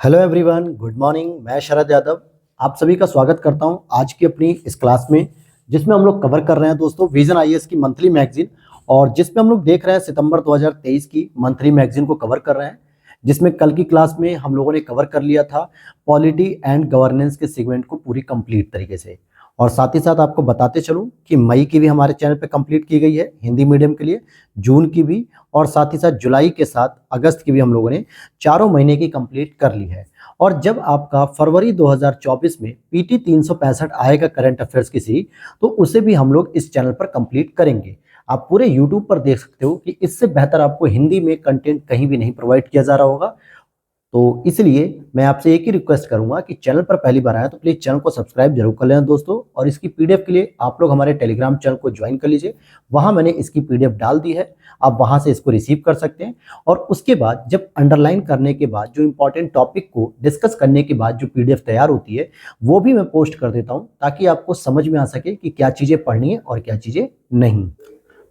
Hello everyone, good morning. मैं शरद यादव आप सभी का स्वागत करता हूं आज की अपनी इस क्लास में, जिसमें हम लोग कवर कर रहे हैं दोस्तों विजन आईएएस की मंथली मैगजीन। और जिसमें हम लोग देख रहे हैं सितंबर 2023 की मंथली मैगजीन को कवर कर रहे हैं, जिसमें कल की क्लास में हम लोगों ने कवर कर लिया था पॉलिटी एंड गवर्नेंस के सेगमेंट को पूरी कंप्लीट तरीके से। और साथ ही साथ आपको बताते चलूं कि मई की भी हमारे चैनल पे कंप्लीट की गई है हिंदी मीडियम के लिए, जून की भी, और साथ ही साथ जुलाई के साथ अगस्त की भी हम लोगों ने चारों महीने की कंप्लीट कर ली है। और जब आपका फरवरी 2024 में पीटी 365 आएगा करंट अफेयर्स की सीरीज, तो उसे भी हम लोग इस चैनल पर कंप्लीट करेंगे। आप पूरे यूट्यूब पर देख सकते हो कि इससे बेहतर आपको हिंदी में कंटेंट कहीं भी नहीं प्रोवाइड किया जा रहा होगा। तो इसलिए मैं आपसे एक ही रिक्वेस्ट करूंगा कि चैनल पर पहली बार आया तो प्लीज चैनल को सब्सक्राइब जरूर कर लेना दोस्तों। और इसकी पीडीएफ के लिए आप लोग हमारे टेलीग्राम चैनल को ज्वाइन कर लीजिए, वहां मैंने इसकी पीडीएफ डाल दी है, आप वहां से इसको रिसीव कर सकते हैं। और उसके बाद जब अंडरलाइन करने के बाद जो इंपॉर्टेंट टॉपिक को डिस्कस करने के बाद जो पीडीएफ तैयार होती है वो भी मैं पोस्ट कर देता हूं, ताकि आपको समझ में आ सके कि क्या चीजें पढ़नी है और क्या चीजें नहीं।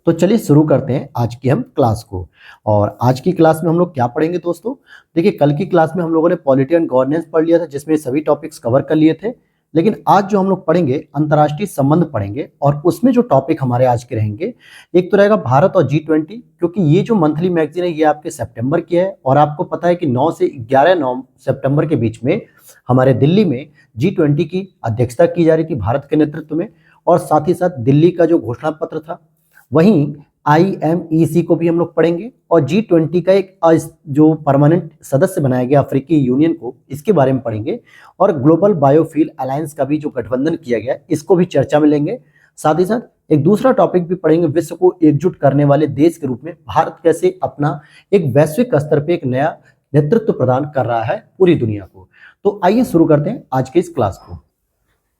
तो चलिए शुरू करते हैं आज की हम क्लास को। और आज की क्लास में हम लोग क्या पढ़ेंगे दोस्तों, देखिए कल की क्लास में हम लोगों ने पॉलिटी एंड गवर्नेंस पढ़ लिया था, जिसमें सभी टॉपिक्स कवर कर लिए थे। लेकिन आज जो हम लोग पढ़ेंगे अंतर्राष्ट्रीय संबंध पढ़ेंगे, और उसमें जो टॉपिक हमारे आज के रहेंगे, एक तो रहेगा भारत और G20, क्योंकि ये जो मंथली मैगजीन है ये आपके सितंबर की है। और आपको पता है कि 9 से 11 सितंबर के बीच में हमारे दिल्ली में G20 की अध्यक्षता की जा रही थी भारत के नेतृत्व में। और साथ ही साथ दिल्ली का जो घोषणा पत्र था, वहीं IMEC को भी हम लोग पढ़ेंगे, और G20 का एक जो परमानेंट सदस्य बनाया गया अफ्रीकी यूनियन को, इसके बारे में पढ़ेंगे। और ग्लोबल बायोफ्यूल अलायंस का भी जो गठबंधन किया गया इसको भी चर्चा में लेंगे। साथ ही साथ एक दूसरा टॉपिक भी पढ़ेंगे, विश्व को एकजुट करने वाले देश के रूप में भारत कैसे अपना एक वैश्विक स्तर पर एक नया नेतृत्व प्रदान कर रहा है पूरी दुनिया को। तो आइए शुरू करते हैं आज के इस क्लास को।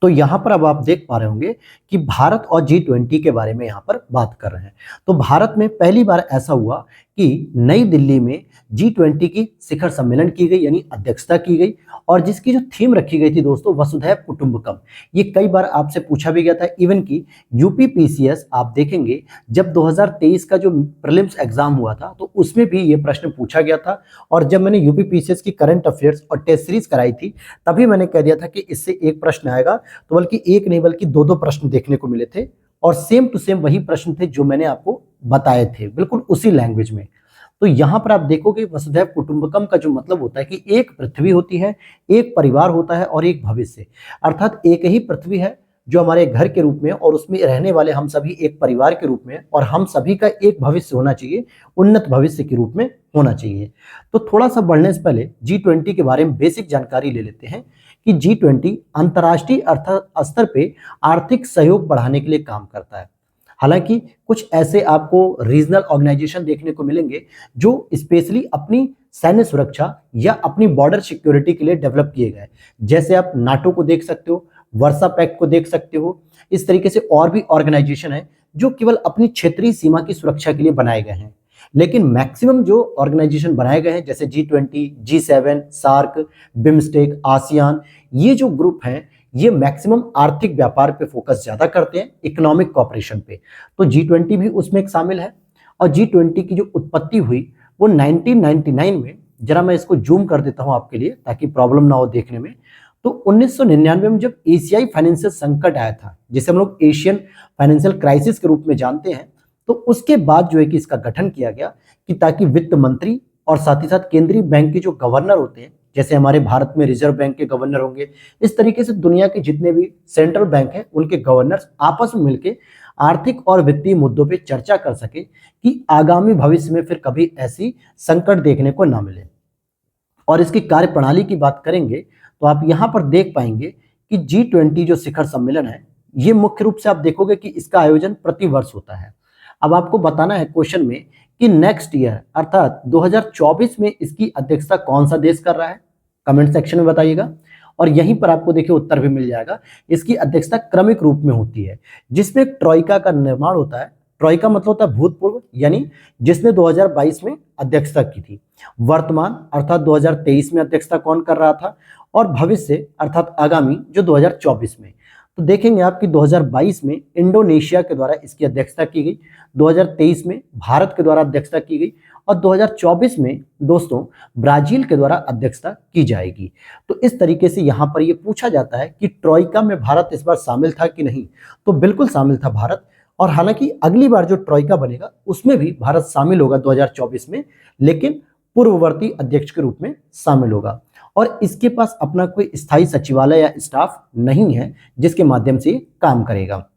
तो यहां पर अब आप देख पा रहे होंगे कि भारत और G20 के बारे में यहां पर बात कर रहे हैं। तो भारत में पहली बार ऐसा हुआ कि नई दिल्ली में G20 की शिखर सम्मेलन की गई, यानी अध्यक्षता की गई। और जिसकी जो थीम रखी गई थी दोस्तों, वसुधैव कुटुंबकम। ये कई बार आपसे पूछा भी गया था, इवन की यूपीपीसीएस आप देखेंगे जब 2023 का जो प्रीलिम्स एग्जाम हुआ था तो उसमें भी ये प्रश्न पूछा गया था। और जब मैंने यूपीपीसीएस की करंट अफेयर्स और टेस्ट सीरीज कराई थी, तभी मैंने कह दिया था कि इससे एक प्रश्न आएगा, तो बल्कि एक नहीं बल्कि दो प्रश्न देखने को मिले थे। और सेम टू सेम वही प्रश्न थे जो मैंने आपको बताए थे, बिल्कुल उसी लैंग्वेज में। तो यहां पर आप देखोगे वसुधैव कुटुंबकम का जो मतलब होता है कि एक पृथ्वी होती है, एक परिवार होता है और एक भविष्य। अर्थात एक ही पृथ्वी है जो हमारे घर के रूप में, और उसमें रहने वाले हम सभी एक परिवार के रूप में, और हम सभी का एक भविष्य होना चाहिए, उन्नत भविष्य के रूप में होना चाहिए। तो थोड़ा सा बढ़ने से पहले G20 के बारे में बेसिक जानकारी ले लेते हैं कि G20 अंतर्राष्ट्रीय स्तर पे आर्थिक सहयोग बढ़ाने के लिए काम करता है। हालांकि कुछ ऐसे आपको रीजनल ऑर्गेनाइजेशन देखने को मिलेंगे जो स्पेशली अपनी सैन्य सुरक्षा या अपनी बॉर्डर सिक्योरिटी के लिए डेवलप किए गए, जैसे आप नाटो को देख सकते हो, वर्सा पैक्ट को देख सकते हो। इस तरीके से और भी ऑर्गेनाइजेशन है जो केवल अपनी क्षेत्रीय सीमा की सुरक्षा के लिए बनाए गए हैं। लेकिन मैक्सिमम जो ऑर्गेनाइजेशन बनाए गए हैं, जैसे G20, G7, SAARC, BIMSTEC, ASEAN, ये जो ग्रुप हैं, ये मैक्सिमम आर्थिक व्यापार पे फोकस ज्यादा करते हैं, इकोनॉमिक कॉपरेशन पे। तो G20 भी उसमें एक शामिल है। और G20 की जो उत्पत्ति हुई वो 1999 में, जरा मैं इसको जूम कर देता हूं आपके लिए ताकि प्रॉब्लम ना हो देखने में। तो 1999 में जब एशियाई फाइनेंशियल संकट आया था, जिसे हम लोग एशियन फाइनेंशियल क्राइसिस के रूप में जानते हैं, तो उसके बाद जो है कि इसका गठन किया गया कि ताकि वित्त मंत्री और साथ ही साथ केंद्रीय बैंक के जो गवर्नर होते हैं, जैसे हमारे भारत में रिजर्व बैंक के गवर्नर होंगे, इस तरीके से दुनिया के जितने भी सेंट्रल बैंक हैं उनके गवर्नर्स आपस में मिलकर आर्थिक और वित्तीय मुद्दों पर चर्चा कर सके कि आगामी भविष्य में फिर कभी ऐसी संकट देखने को ना मिले। और इसकी कार्यप्रणाली की बात करेंगे तो आप यहां पर देख पाएंगे कि G20 जो शिखर सम्मेलन है, ये मुख्य रूप से आप देखोगे कि इसका आयोजन प्रति वर्ष होता है। अब आपको बताना है क्वेश्चन में कि नेक्स्ट ईयर अर्थात 2024 में इसकी अध्यक्षता कौन सा देश कर रहा है, कमेंट सेक्शन में बताइएगा। और यहीं पर आपको देखिए उत्तर भी मिल जाएगा। इसकी अध्यक्षता क्रमिक रूप में होती है, जिसमें ट्रॉइका का निर्माण होता है। ट्रॉइका मतलब होता है भूतपूर्व, यानी जिसने 2022 में अध्यक्षता की थी। वर्तमान अर्थात 2023 में अध्यक्षता कौन कर रहा था, और भविष्य अर्थात आगामी जो 2024 में। तो देखेंगे आप कि 2022 में इंडोनेशिया के द्वारा इसकी अध्यक्षता की गई, 2023 में भारत के द्वारा अध्यक्षता की गई, और 2024 में दोस्तों ब्राजील के द्वारा अध्यक्षता की जाएगी। तो इस तरीके से यहाँ पर ये पूछा जाता है कि ट्रॉइका में भारत इस बार शामिल था कि नहीं, तो बिल्कुल शामिल था भारत। और हालांकि अगली बार जो ट्रॉइका बनेगा उसमें भी भारत शामिल होगा 2024 में, लेकिन पूर्ववर्ती अध्यक्ष के रूप में शामिल होगा। और इसके पास अपना कोई स्थायी सचिवालय या स्टाफ नहीं है जिसके माध्यम से काम करेगा।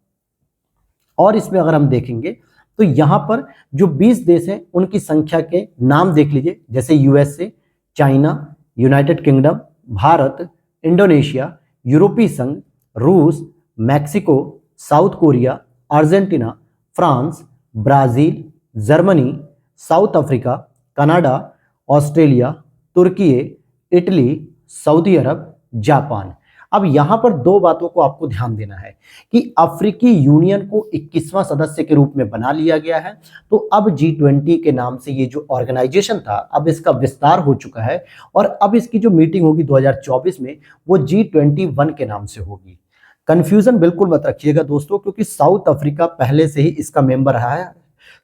और इसमें अगर हम देखेंगे तो यहाँ पर जो 20 देश हैं उनकी संख्या के नाम देख लीजिए, जैसे USA, China, United Kingdom, Bharat, Indonesia, यूरोपीय संघ, रूस, Mexico, South Korea, Argentina, France, Brazil, Germany, South Africa, Canada, Australia, तुर्की, इटली, सऊदी अरब, जापान। अब यहां पर दो बातों को आपको ध्यान देना है कि अफ्रीकी यूनियन को 21वां सदस्य के रूप में बना लिया गया है। तो अब G20 के नाम से ये जो ऑर्गेनाइजेशन था अब इसका विस्तार हो चुका है और अब इसकी जो मीटिंग होगी 2024 में वो G21 के नाम से होगी। कंफ्यूजन बिल्कुल मत रखिएगा दोस्तों, क्योंकि साउथ अफ्रीका पहले से ही इसका मेंबर रहा है।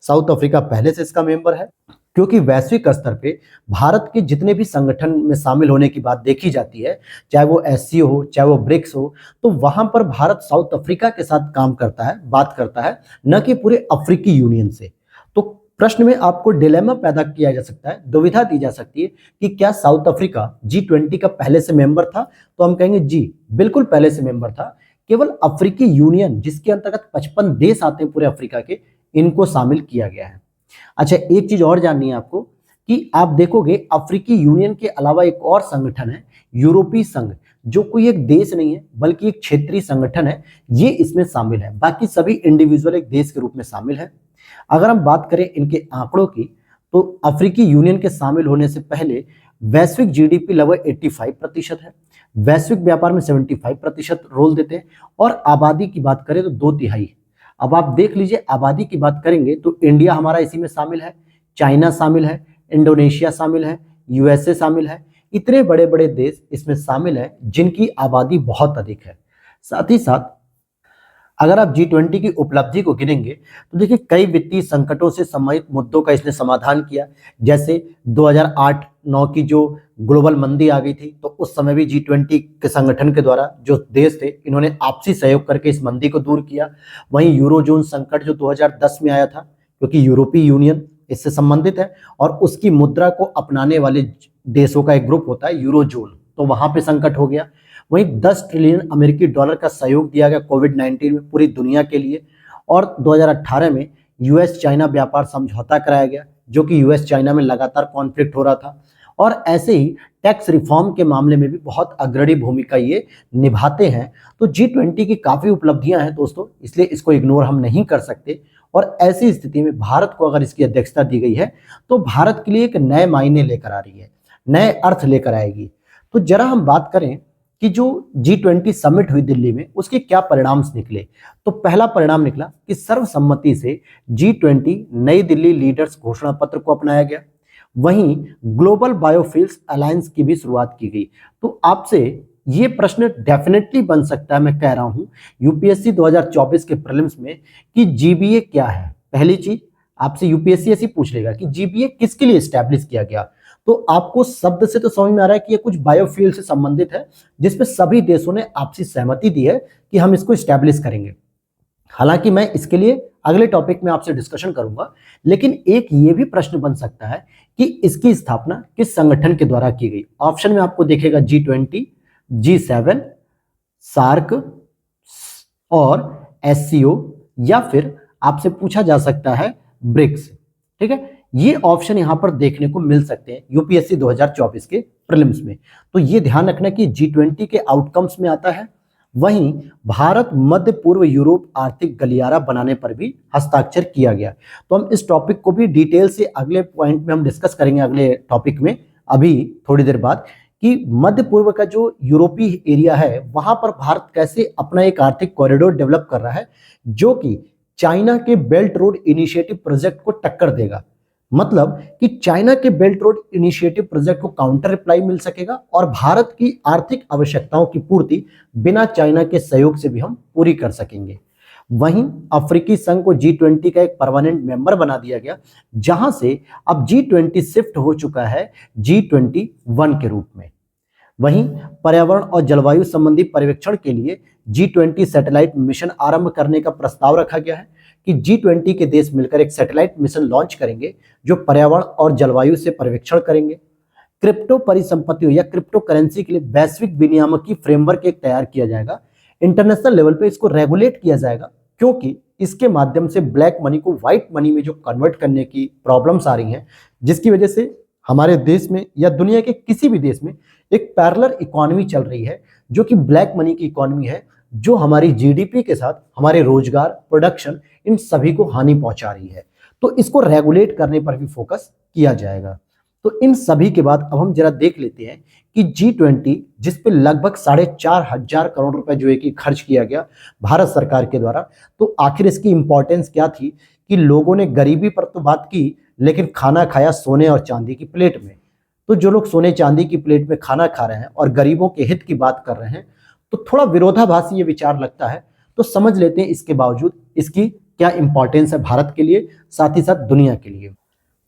साउथ अफ्रीका पहले से इसका मेंबर है, क्योंकि वैश्विक स्तर पे भारत के जितने भी संगठन में शामिल होने की बात देखी जाती है, चाहे वो SCO हो, चाहे वो ब्रिक्स हो, तो वहां पर भारत साउथ अफ्रीका के साथ काम करता है, बात करता है, न कि पूरे अफ्रीकी यूनियन से। तो प्रश्न में आपको डिलेमा पैदा किया जा सकता है, दुविधा दी जा सकती है कि क्या साउथ अफ्रीका G20 का पहले से मेंबर था, तो हम कहेंगे जी बिल्कुल पहले से मेंबर था। केवल अफ्रीकी यूनियन जिसके अंतर्गत 55 देश आते हैं पूरे अफ्रीका के, इनको शामिल किया गया है। अच्छा, एक चीज और जाननी है आपको कि आप देखोगे अफ्रीकी यूनियन के अलावा एक और संगठन है यूरोपीय संघ, जो कोई एक देश नहीं है बल्कि एक क्षेत्रीय संगठन है, ये इसमें शामिल है। बाकी सभी इंडिविजुअल एक देश के रूप में शामिल है। अगर हम बात करें इनके आंकड़ों की, तो अफ्रीकी यूनियन के शामिल होने से पहले वैश्विक GDP लगभग 85% है, वैश्विक व्यापार में 75% रोल देते हैं, और आबादी की बात करें तो 2/3। अब आप देख लीजिए, आबादी की बात करेंगे तो इंडिया हमारा इसी में शामिल है, चाइना शामिल है, इंडोनेशिया शामिल है, USA शामिल है। इतने बड़े बड़े देश इसमें शामिल है जिनकी आबादी बहुत अधिक है। साथ ही साथ अगर आप G20 की उपलब्धि को गिनेंगे तो देखिए कई वित्तीय संकटों से संबंधित मुद्दों का इसने समाधान किया। जैसे 2008-9 की जो ग्लोबल मंदी आ गई थी, तो उस समय भी G20 के संगठन के द्वारा जो देश थे इन्होंने आपसी सहयोग करके इस मंदी को दूर किया। वहीं यूरोजोन संकट जो 2010 में आया था, क्योंकि यूरोपीय यूनियन इससे संबंधित है और उसकी मुद्रा को अपनाने वाले देशों का एक ग्रुप होता है यूरोजोन, तो वहां पे संकट हो गया। वहीं 10 ट्रिलियन अमेरिकी डॉलर का सहयोग दिया गया कोविड-19 में पूरी दुनिया के लिए। और 2018 में US चाइना व्यापार समझौता कराया गया, जो कि US चाइना में लगातार कॉन्फ्लिक्ट हो रहा था। और ऐसे ही टैक्स रिफॉर्म के मामले में भी बहुत अग्रणी भूमिका ये निभाते हैं। तो G20 की काफी उपलब्धियां हैं दोस्तों, इसलिए इसको इग्नोर हम नहीं कर सकते। और ऐसी स्थिति में भारत को अगर इसकी अध्यक्षता दी गई है तो भारत के लिए एक नए मायने लेकर आ रही है, नए अर्थ लेकर आएगी। तो जरा हम बात करें कि जो G20 समिट हुई दिल्ली में उसके क्या परिणाम निकले। तो पहला परिणाम निकला कि सर्वसम्मति से G20 नई दिल्ली लीडर्स घोषणा पत्र को अपनाया गया। वहीं ग्लोबल बायोफ्यूल्स अलायंस की भी शुरुआत की गई। तो आपसे ये प्रश्न डेफिनेटली बन सकता है, मैं कह रहा हूं UPSC 2024 के प्रीलिम्स में, कि GBA क्या है। पहली चीज आपसे UPSC ऐसी पूछ लेगा कि GBA किसके लिए स्टैब्लिश किया गया। तो आपको शब्द से तो समझ में आ रहा है कि ये कुछ बायोफ्यूल से संबंधित है, जिसपे सभी देशों ने आपसी सहमति दी है कि हम इसको स्टैब्लिश करेंगे। हालांकि मैं इसके लिए अगले टॉपिक में आपसे डिस्कशन करूंगा, लेकिन एक ये भी प्रश्न बन सकता है कि इसकी स्थापना किस संगठन के द्वारा की गई। ऑप्शन में आपको देखेगा G20, G7, सार्क और SCO, या फिर आपसे पूछा जा सकता है ब्रिक्स। ठीक है, ये ऑप्शन यहां पर देखने को मिल सकते हैं UPSC 2024 के प्रीलिम्स में। तो ये ध्यान रखना कि G20 के आउटकम्स में आता है। वहीं भारत मध्य पूर्व यूरोप आर्थिक गलियारा बनाने पर भी हस्ताक्षर किया गया। तो हम इस टॉपिक को भी डिटेल से अगले पॉइंट में हम डिस्कस करेंगे, अगले टॉपिक में अभी थोड़ी देर बाद, कि मध्य पूर्व का जो यूरोपीय एरिया है वहां पर भारत कैसे अपना एक आर्थिक कॉरिडोर डेवलप कर रहा है, जो कि चाइना के बेल्ट रोड इनिशिएटिव प्रोजेक्ट को टक्कर देगा। मतलब कि चाइना के बेल्ट रोड इनिशिएटिव प्रोजेक्ट को काउंटर रिप्लाई मिल सकेगा और भारत की आर्थिक आवश्यकताओं की पूर्ति बिना चाइना के सहयोग से भी हम पूरी कर सकेंगे। वहीं अफ्रीकी संघ को G20 का एक परमानेंट मेंबर बना दिया गया, जहां से अब G20 शिफ्ट हो चुका है G21 के रूप में। वहीं पर्यावरण और जलवायु संबंधी पर्यवेक्षण के लिए G20 सैटेलाइट मिशन आरंभ करने का प्रस्ताव रखा गया है कि G20 के देश मिलकर एक सैटेलाइट मिशन लॉन्च करेंगे जो पर्यावरण और जलवायु से पर्यवेक्षण करेंगे। क्रिप्टो परिसंपत्तियों या क्रिप्टो करेंसी के लिए वैश्विक विनियामकी फ्रेमवर्क एक तैयार किया जाएगा। इंटरनेशनल लेवल पे इसको रेगुलेट किया जाएगा, क्योंकि इसके माध्यम से ब्लैक मनी को व्हाइट मनी में जो कन्वर्ट करने की प्रॉब्लम्स आ रही हैं, जिसकी वजह से हमारे देश में या दुनिया के किसी भी देश में एक पैरेलल इकोनॉमी चल रही है, जो कि ब्लैक मनी की इकोनॉमी है, जो हमारी जीडीपी के साथ हमारे रोजगार, प्रोडक्शन, इन सभी को हानि पहुंचा रही है। तो इसको रेगुलेट करने पर भी फोकस किया जाएगा। तो इन सभी के बाद अब हम जरा देख लेते हैं कि G20 जिस पे लगभग 4,500 करोड़ रुपए जो है कि खर्च किया गया भारत सरकार के द्वारा, तो आखिर इसकी इंपॉर्टेंस क्या थी कि लोगों ने गरीबी पर तो बात की, लेकिन खाना खाया सोने और चांदी की प्लेट में। तो जो लोग सोने चांदी की प्लेट में खाना खा रहे हैं और गरीबों के हित की बात कर रहे हैं, तो थोड़ा विरोधाभासी ये विचार लगता है। तो समझ लेते हैं इसके बावजूद इसकी क्या इंपॉर्टेंस है भारत के लिए, साथ ही साथ दुनिया के लिए।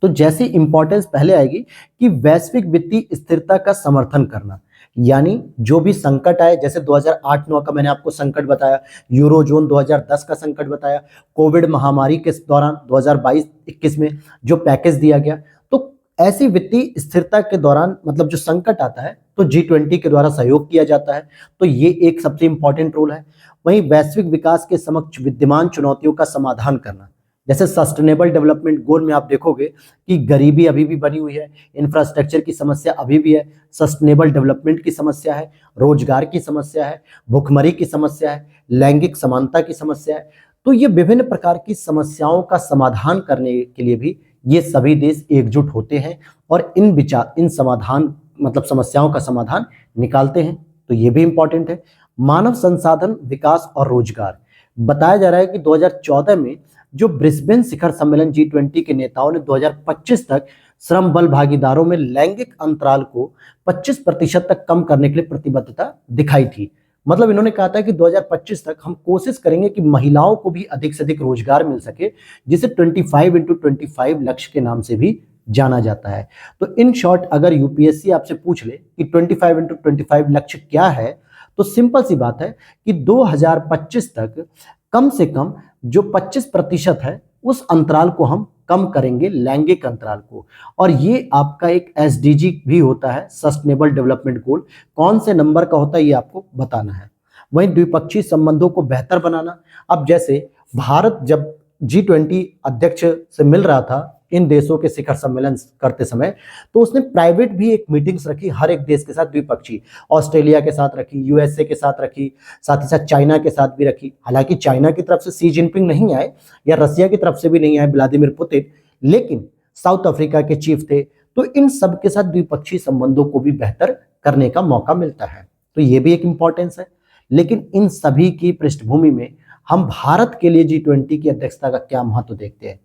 तो जैसी इंपॉर्टेंस पहले आएगी कि वैश्विक वित्तीय स्थिरता का समर्थन करना, यानी जो भी संकट आए, जैसे 2008-9 का मैंने आपको संकट बताया, यूरोजोन 2010 का संकट बताया, कोविड महामारी के दौरान 2022-21 में जो पैकेज दिया गया, तो ऐसी वित्तीय स्थिरता के दौरान मतलब जो संकट आता है तो G20 के द्वारा सहयोग किया जाता है। तो ये एक सबसे इंपॉर्टेंट रोल है। वहीं वैश्विक विकास के समक्ष विद्यमान चुनौतियों का समाधान करना, जैसे सस्टेनेबल डेवलपमेंट गोल में आप देखोगे कि गरीबी अभी भी बनी हुई है, इंफ्रास्ट्रक्चर की समस्या अभी भी है, सस्टेनेबल डेवलपमेंट की समस्या है, रोजगार की समस्या है, भुखमरी की समस्या है, लैंगिक समानता की समस्या है। तो ये विभिन्न प्रकार की समस्याओं का समाधान करने के लिए भी ये सभी देश एकजुट होते हैं और इन समाधान मतलब समस्याओं का समाधान निकालते हैं। तो ये भी इंपॉर्टेंट है। मानव संसाधन विकास और रोजगार, बताया जा रहा है कि 2014 में जो ब्रिस्बेन शिखर सम्मेलन G20 के नेताओं ने 2025 तक श्रम बल भागीदारों में लैंगिक अंतराल को 25% तक कम करने के लिए प्रतिबद्धता दिखाई थी। मतलब इन्होंने कहा था कि 2025 तक हम कोशिश करेंगे कि महिलाओं को भी अधिक से अधिक रोजगार मिल सके, जिसे 25x25 लक्ष्य के नाम से भी जाना जाता है। तो इन शॉर्ट अगर यूपीएससी आपसे पूछ ले कि 25x25 लक्ष्य क्या है, तो सिंपल सी बात है कि 2025 तक कम से कम जो 25% है उस अंतराल को हम कम करेंगे, लैंगिक अंतराल को। और ये आपका एक एसडीजी भी होता है, सस्टेनेबल डेवलपमेंट गोल। कौन से नंबर का होता है ये आपको बताना है। वहीं द्विपक्षीय संबंधों को बेहतर बनाना, अब जैसे भारत जब G20 अध्यक्ष से मिल रहा था इन देशों के शिखर सम्मेलन करते समय, तो उसने प्राइवेट भी एक मीटिंग्स रखी हर एक देश के साथ द्विपक्षीय, ऑस्ट्रेलिया के साथ रखी, यूएसए के साथ रखी, साथ ही साथ चाइना के साथ भी रखी। हालांकि चाइना की तरफ से शी जिनपिंग नहीं आए या रसिया की तरफ से भी नहीं आए व्लादिमीर पुतिन, लेकिन साउथ अफ्रीका के चीफ थे। तो इन सब के साथ द्विपक्षीय संबंधों को भी बेहतर करने का मौका मिलता है। तो ये भी एक इंपॉर्टेंस है। लेकिन इन सभी की पृष्ठभूमि में हम भारत के लिए G20 की अध्यक्षता का क्या महत्व देखते हैं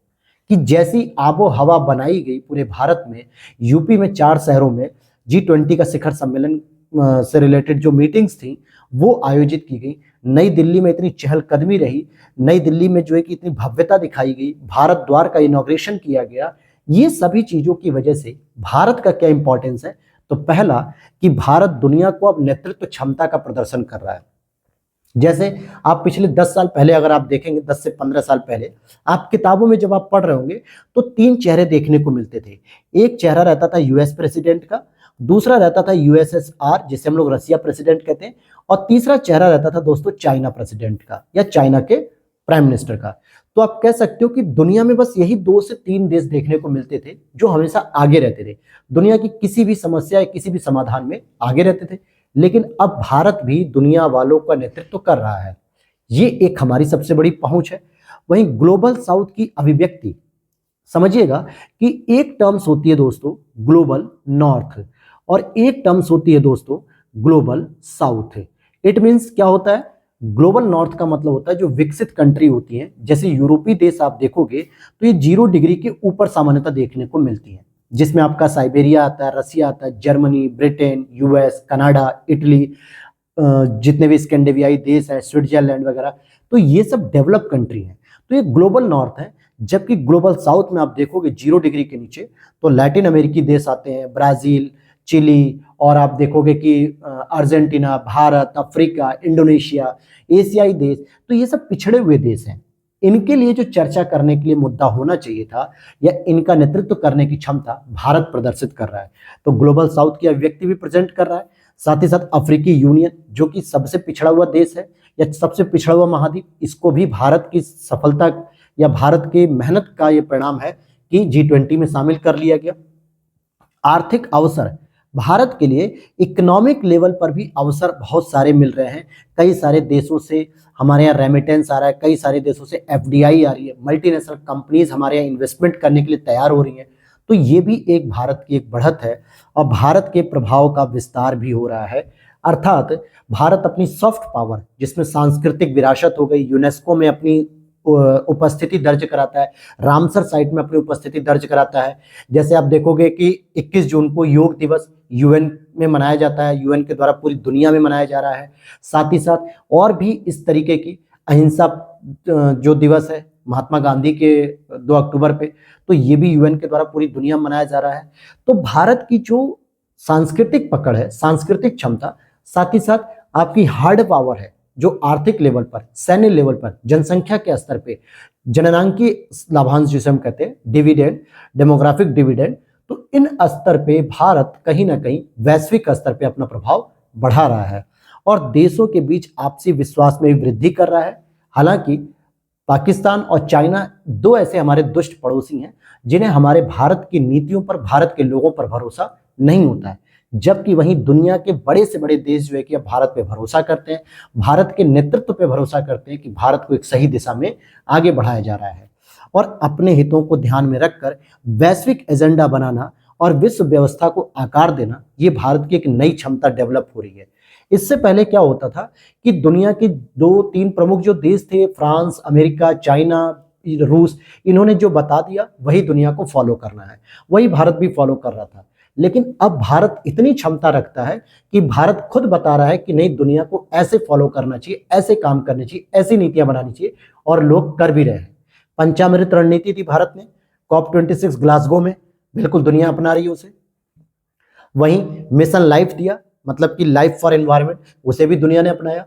कि जैसी आबो हवा बनाई गई पूरे भारत में, यूपी में 4 शहरों में G20 का शिखर सम्मेलन से रिलेटेड जो मीटिंग्स थी वो आयोजित की गई। नई दिल्ली में इतनी चहलकदमी रही, नई दिल्ली में जो है कि इतनी भव्यता दिखाई गई, भारत द्वार का इनॉग्रेशन किया गया। ये सभी चीजों की वजह से भारत का क्या इंपॉर्टेंस है, तो पहला कि भारत दुनिया को अब नेतृत्व क्षमता का प्रदर्शन कर रहा है। जैसे आप पिछले 10 साल पहले अगर आप देखेंगे, 10 से 15 साल पहले आप किताबों में जब आप पढ़ रहे होंगे तो 3 चेहरे देखने को मिलते थे। एक चेहरा रहता था यूएस प्रेसिडेंट का, दूसरा रहता था यूएसएसआर जिसे हम लोग रसिया प्रेसिडेंट कहते हैं, और तीसरा चेहरा रहता था दोस्तों चाइना प्रेसिडेंट का या चाइना के प्राइम मिनिस्टर का। तो आप कह सकते हो कि दुनिया में बस यही 2 से 3 देश देखने को मिलते थे जो हमेशा आगे रहते थे, दुनिया की किसी भी समस्या या किसी भी समाधान में आगे रहते थे। लेकिन अब भारत भी दुनिया वालों का नेतृत्व कर रहा है, ये एक हमारी सबसे बड़ी पहुंच है। वहीं ग्लोबल साउथ की अभिव्यक्ति समझिएगा कि एक टर्म्स होती है दोस्तों ग्लोबल नॉर्थ और एक टर्म्स होती है दोस्तों ग्लोबल साउथ। इट मींस क्या होता है, ग्लोबल नॉर्थ का मतलब होता है जो विकसित कंट्री होती हैं, जैसे यूरोपीय देश आप देखोगे तो ये 0 डिग्री के ऊपर सामान्यतः देखने को मिलती है, जिसमें आपका साइबेरिया आता है, रसिया आता है, Germany, Britain, US, Canada, Italy, जितने भी स्कैंडिनेवियाई देश हैं, स्विट्जरलैंड वगैरह, तो ये सब डेवलप कंट्री हैं। तो ये ग्लोबल नॉर्थ है, जबकि ग्लोबल साउथ में आप देखोगे 0 डिग्री के नीचे तो लैटिन अमेरिकी देश आते हैं, ब्राजील, चिली, और आप देखोगे कि अर्जेंटीना, भारत, अफ्रीका, इंडोनेशिया, एशियाई देश, तो ये सब पिछड़े हुए देश हैं। इनके लिए जो चर्चा करने के लिए मुद्दा होना चाहिए था या इनका नेतृत्व करने की क्षमता भारत प्रदर्शित कर रहा है। तो ग्लोबल साउथ की अभिव्यक्ति भी प्रेजेंट कर रहा है, साथ ही साथ अफ्रीकी यूनियन जो कि सबसे पिछड़ा हुआ देश है या सबसे पिछड़ा हुआ महाद्वीप, इसको भी भारत की सफलता या भारत के मेहनत का ये परिणाम है कि G20 में शामिल कर लिया गया। आर्थिक अवसर भारत के लिए इकोनॉमिक लेवल पर भी अवसर बहुत सारे मिल रहे हैं। कई सारे देशों से हमारे यहाँ रेमिटेंस आ रहा है, कई सारे देशों से FDI आ रही है, मल्टीनेशनल कंपनीज हमारे यहाँ इन्वेस्टमेंट करने के लिए तैयार हो रही हैं। तो ये भी एक भारत की एक बढ़त है और भारत के प्रभाव का विस्तार भी हो रहा है। अर्थात भारत अपनी सॉफ्ट पावर, जिसमें सांस्कृतिक विरासत हो गई, यूनेस्को में अपनी उपस्थिति दर्ज कराता है, रामसर साइट में अपनी उपस्थिति दर्ज कराता है। जैसे आप देखोगे कि 21 जून को योग दिवस UN में मनाया जाता है, UN के द्वारा पूरी दुनिया में मनाया जा रहा है। साथ ही साथ और भी इस तरीके की अहिंसा जो दिवस है महात्मा गांधी के 2 अक्टूबर पे, तो ये भी UN के द्वारा पूरी दुनिया में मनाया जा रहा है। तो भारत की जो सांस्कृतिक पकड़ है, सांस्कृतिक क्षमता, साथ ही साथ आपकी हार्ड पावर है, जो आर्थिक लेवल पर, सैन्य लेवल पर, जनसंख्या के स्तर पे, जननांकीय लाभांश जिसे हम कहते हैं, डिविडेंड, डेमोग्राफिक डिविडेंड, तो इन स्तर पे भारत कहीं ना कहीं वैश्विक स्तर पे अपना प्रभाव बढ़ा रहा है और देशों के बीच आपसी विश्वास में भी वृद्धि कर रहा है। हालांकि पाकिस्तान और चाइना 2 ऐसे हमारे दुष्ट पड़ोसी हैं जिन्हें हमारे भारत की नीतियों पर, भारत के लोगों पर भरोसा नहीं होता है, जबकि वहीं दुनिया के बड़े से बड़े देश जो है कि अब भारत पे भरोसा करते हैं, भारत के नेतृत्व पे भरोसा करते हैं कि भारत को एक सही दिशा में आगे बढ़ाया जा रहा है और अपने हितों को ध्यान में रखकर वैश्विक एजेंडा बनाना और विश्व व्यवस्था को आकार देना, ये भारत की एक नई क्षमता डेवलप हो रही है। इससे पहले क्या होता था कि दुनिया के 2-3 प्रमुख जो देश थे, फ्रांस, अमेरिका, चाइना, रूस, इन्होंने जो बता दिया वही दुनिया को फॉलो करना है, वही भारत भी फॉलो कर रहा था। लेकिन अब भारत इतनी क्षमता रखता है कि भारत खुद बता रहा है कि नहीं, दुनिया को ऐसे फॉलो करना चाहिए, ऐसे काम करने चाहिए, ऐसी नीतियां बनानी चाहिए, और लोग कर भी रहे हैं। पंचामृत रणनीति थी भारत ने COP26 ग्लासगो में, बिल्कुल दुनिया अपना रही है उसे। वहीं मिशन लाइफ दिया, मतलब कि लाइफ फॉर एनवायरनमेंट, उसे भी दुनिया ने अपनाया।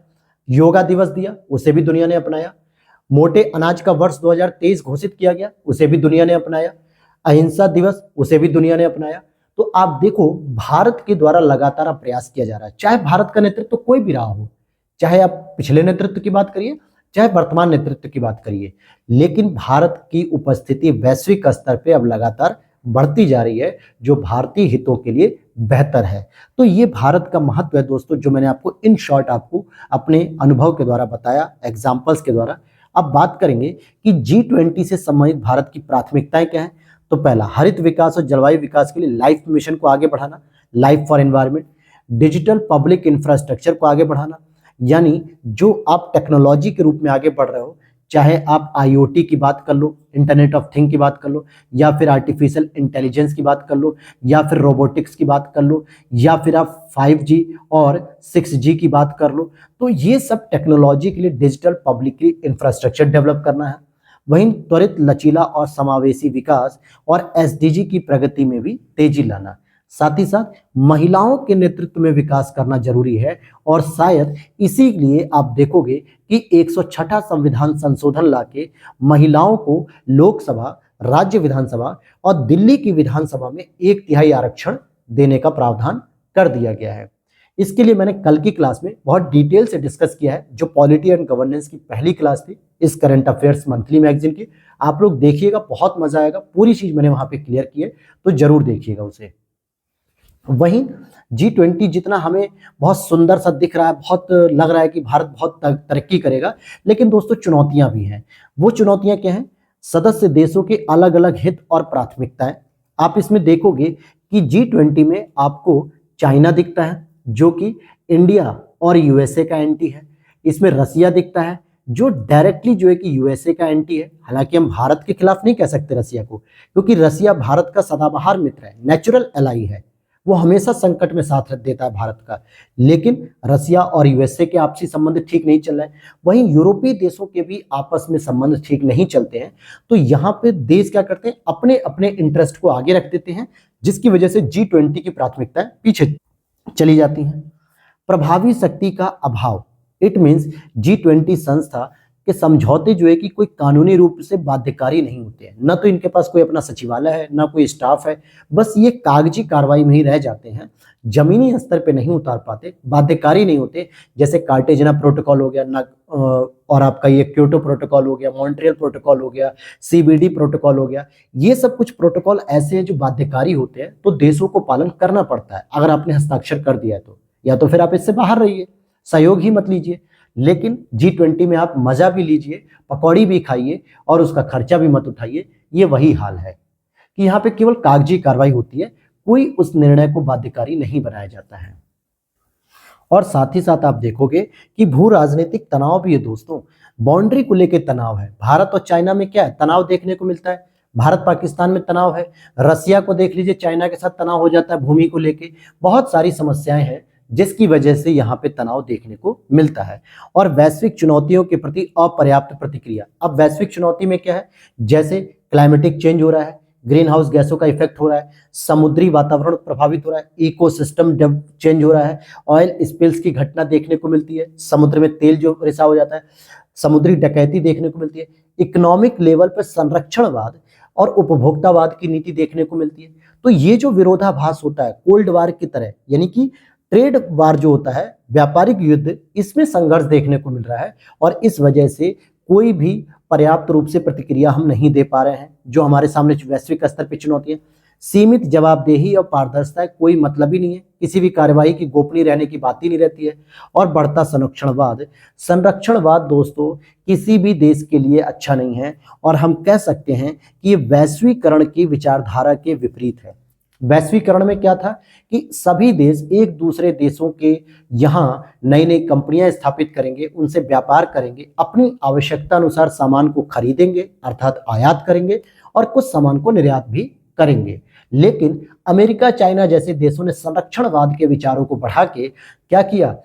योगा दिवस दिया, उसे भी दुनिया ने अपनाया। मोटे अनाज का वर्ष 2023 घोषित किया गया, उसे भी दुनिया ने अपनाया। अहिंसा दिवस, उसे भी दुनिया ने अपनाया। तो आप देखो, भारत के द्वारा लगातार प्रयास किया जा रहा है, चाहे भारत का नेतृत्व कोई भी रहा हो, चाहे आप पिछले नेतृत्व की बात करिए, चाहे वर्तमान नेतृत्व की बात करिए, लेकिन भारत की उपस्थिति वैश्विक स्तर पे अब लगातार बढ़ती जा रही है, जो भारतीय हितों के लिए बेहतर है। तो ये भारत का महत्व है दोस्तों, जो मैंने आपको इन शॉर्ट आपको अपने अनुभव के द्वारा बताया, एग्जाम्पल्स के द्वारा। अब बात करेंगे कि G20 से संबंधित भारत की प्राथमिकताएं क्या हैं। तो पहला, हरित विकास और जलवायु विकास के लिए लाइफ मिशन को आगे बढ़ाना, life for environment. Digital public infrastructure को आगे बढ़ाना, यानी जो आप टेक्नोलॉजी के रूप में आगे बढ़ रहे हो, चाहे आप IoT की बात कर लो, इंटरनेट ऑफ थिंग की बात कर लो, या फिर आर्टिफिशियल इंटेलिजेंस की बात कर लो, या फिर रोबोटिक्स की बात कर लो, या फिर आप 5G और 6G की बात कर लो, तो ये सब टेक्नोलॉजी के लिए डिजिटल पब्लिक इंफ्रास्ट्रक्चर डेवलप करना है। वहीं त्वरित, लचीला और समावेशी विकास और SDG की प्रगति में भी तेजी लाना। साथ ही साथ महिलाओं के नेतृत्व में विकास करना जरूरी है, और शायद इसीलिए आप देखोगे कि 106वां संविधान संशोधन लाके महिलाओं को लोकसभा, राज्य विधानसभा और दिल्ली की विधानसभा में 1/3 आरक्षण देने का प्रावधान कर दिया गया है। इसके लिए मैंने कल की क्लास में बहुत डिटेल से डिस्कस किया है, जो पॉलिटी एंड गवर्नेंस की पहली क्लास थी इस करंट अफेयर्स मंथली मैगजीन की। आप लोग देखिएगा, बहुत मजा आएगा, पूरी चीज मैंने वहां पे क्लियर की है, तो जरूर देखिएगा उसे। वहीं G20 जितना हमें बहुत सुंदर सा दिख रहा है, बहुत लग रहा है कि भारत बहुत तरक्की करेगा, लेकिन दोस्तों चुनौतियां भी हैं। वो चुनौतियां क्या हैं? सदस्य देशों के अलग अलग हित और प्राथमिकताएं। आप इसमें देखोगे कि G20 में आपको चाइना दिखता है, जो कि इंडिया और USA का एंटी है। इसमें रसिया दिखता है, जो डायरेक्टली जो है कि USA का एंटी है। हालांकि हम भारत के खिलाफ नहीं कह सकते रसिया को, क्योंकि रसिया भारत का सदाबहार मित्र है, नेचुरल एलाई है। वो हमेशा संकट में साथ देता है भारत का। लेकिन रसिया और यूएसए के आपसी संबंध ठीक नहीं चल रहे हैं, वहीं यूरोपीय देशों के भी आपस में संबंध ठीक नहीं चलते हैं। तो यहाँ पे देश क्या करते हैं, अपने अपने इंटरेस्ट को आगे रख देते हैं, जिसकी वजह से G20 की प्राथमिकताएं पीछे चली जाती हैं। प्रभावी शक्ति का अभाव, इट मीन्स G20 संस्था के समझौते जो है कि कोई कानूनी रूप से बाध्यकारी नहीं होते हैं। न तो इनके पास कोई अपना सचिवालय है, न कोई स्टाफ है, बस ये कागजी कार्रवाई में ही रह जाते हैं, जमीनी स्तर पे नहीं उतार पाते, बाध्यकारी नहीं होते। जैसे कार्टेजना प्रोटोकॉल हो गया, और आपका ये क्योटो प्रोटोकॉल हो गया, मॉन्ट्रियल प्रोटोकॉल हो गया, CBD प्रोटोकॉल हो गया, ये सब कुछ प्रोटोकॉल ऐसे हैं जो बाध्यकारी होते हैं, तो देशों को पालन करना पड़ता है। अगर आपने हस्ताक्षर कर दिया है तो, या तो फिर आप इससे बाहर रहिए, सहयोग ही मत लीजिए। लेकिन G20 में आप मजा भी लीजिए, पकौड़ी भी खाइए और उसका खर्चा भी मत उठाइए। ये वही हाल है कि यहाँ पे केवल कागजी कार्रवाई होती है, कोई उस निर्णय को बाध्यकारी नहीं बनाया जाता है। और साथ ही साथ आप देखोगे कि भू राजनीतिक तनाव भी है दोस्तों, बाउंड्री को लेकर तनाव है। भारत और चाइना में क्या है, तनाव देखने को मिलता है। भारत पाकिस्तान में तनाव है, रसिया को देख लीजिए, चाइना के साथ तनाव हो जाता है भूमि को लेके। बहुत सारी समस्याएं हैं जिसकी वजह से यहाँ पे तनाव देखने को मिलता है। और वैश्विक चुनौतियों के प्रति अपर्याप्त प्रतिक्रिया। अब वैश्विक चुनौती में क्या है, जैसे क्लाइमेटिक चेंज हो रहा है, ग्रीन हाउस गैसों का इफेक्ट हो रहा है, समुद्री वातावरण प्रभावित हो रहा है, इकोसिस्टम चेंज हो रहा है, ऑयल स्पिल्स की घटना देखने को मिलती है, समुद्र में तेल जो रिसाव हो जाता है, समुद्री डकैती देखने को मिलती है, इकोनॉमिक लेवल पर संरक्षणवाद और उपभोक्तावाद की नीति देखने को मिलती है। तो ये जो विरोधाभास होता है कोल्ड वार की तरह, यानी कि ट्रेड वार जो होता है, व्यापारिक युद्ध, इसमें संघर्ष देखने को मिल रहा है। और इस वजह से कोई भी पर्याप्त रूप से प्रतिक्रिया हम नहीं दे पा रहे हैं। जो हमारे सामने वैश्विक स्तर पर चुनौती है, सीमित जवाबदेही और पारदर्शिता कोई मतलब ही नहीं है, किसी भी कार्यवाही की गोपनीय रहने की बात ही नहीं रहती है। और बढ़ता संरक्षणवाद दोस्तों किसी भी देश के लिए अच्छा नहीं है, और हम कह सकते हैं कि ये वैश्वीकरण की विचारधारा के विपरीत है। वैश्वीकरण में क्या था कि सभी देश एक दूसरे देशों के यहाँ नई नई कंपनियां स्थापित करेंगे, उनसे व्यापार करेंगे, अपनी आवश्यकता अनुसार सामान को खरीदेंगे अर्थात आयात करेंगे, और कुछ सामान को निर्यात भी करेंगे। लेकिन अमेरिका, चाइना जैसे देशों ने संरक्षणवाद के विचारों को बढ़ा के क्या किया,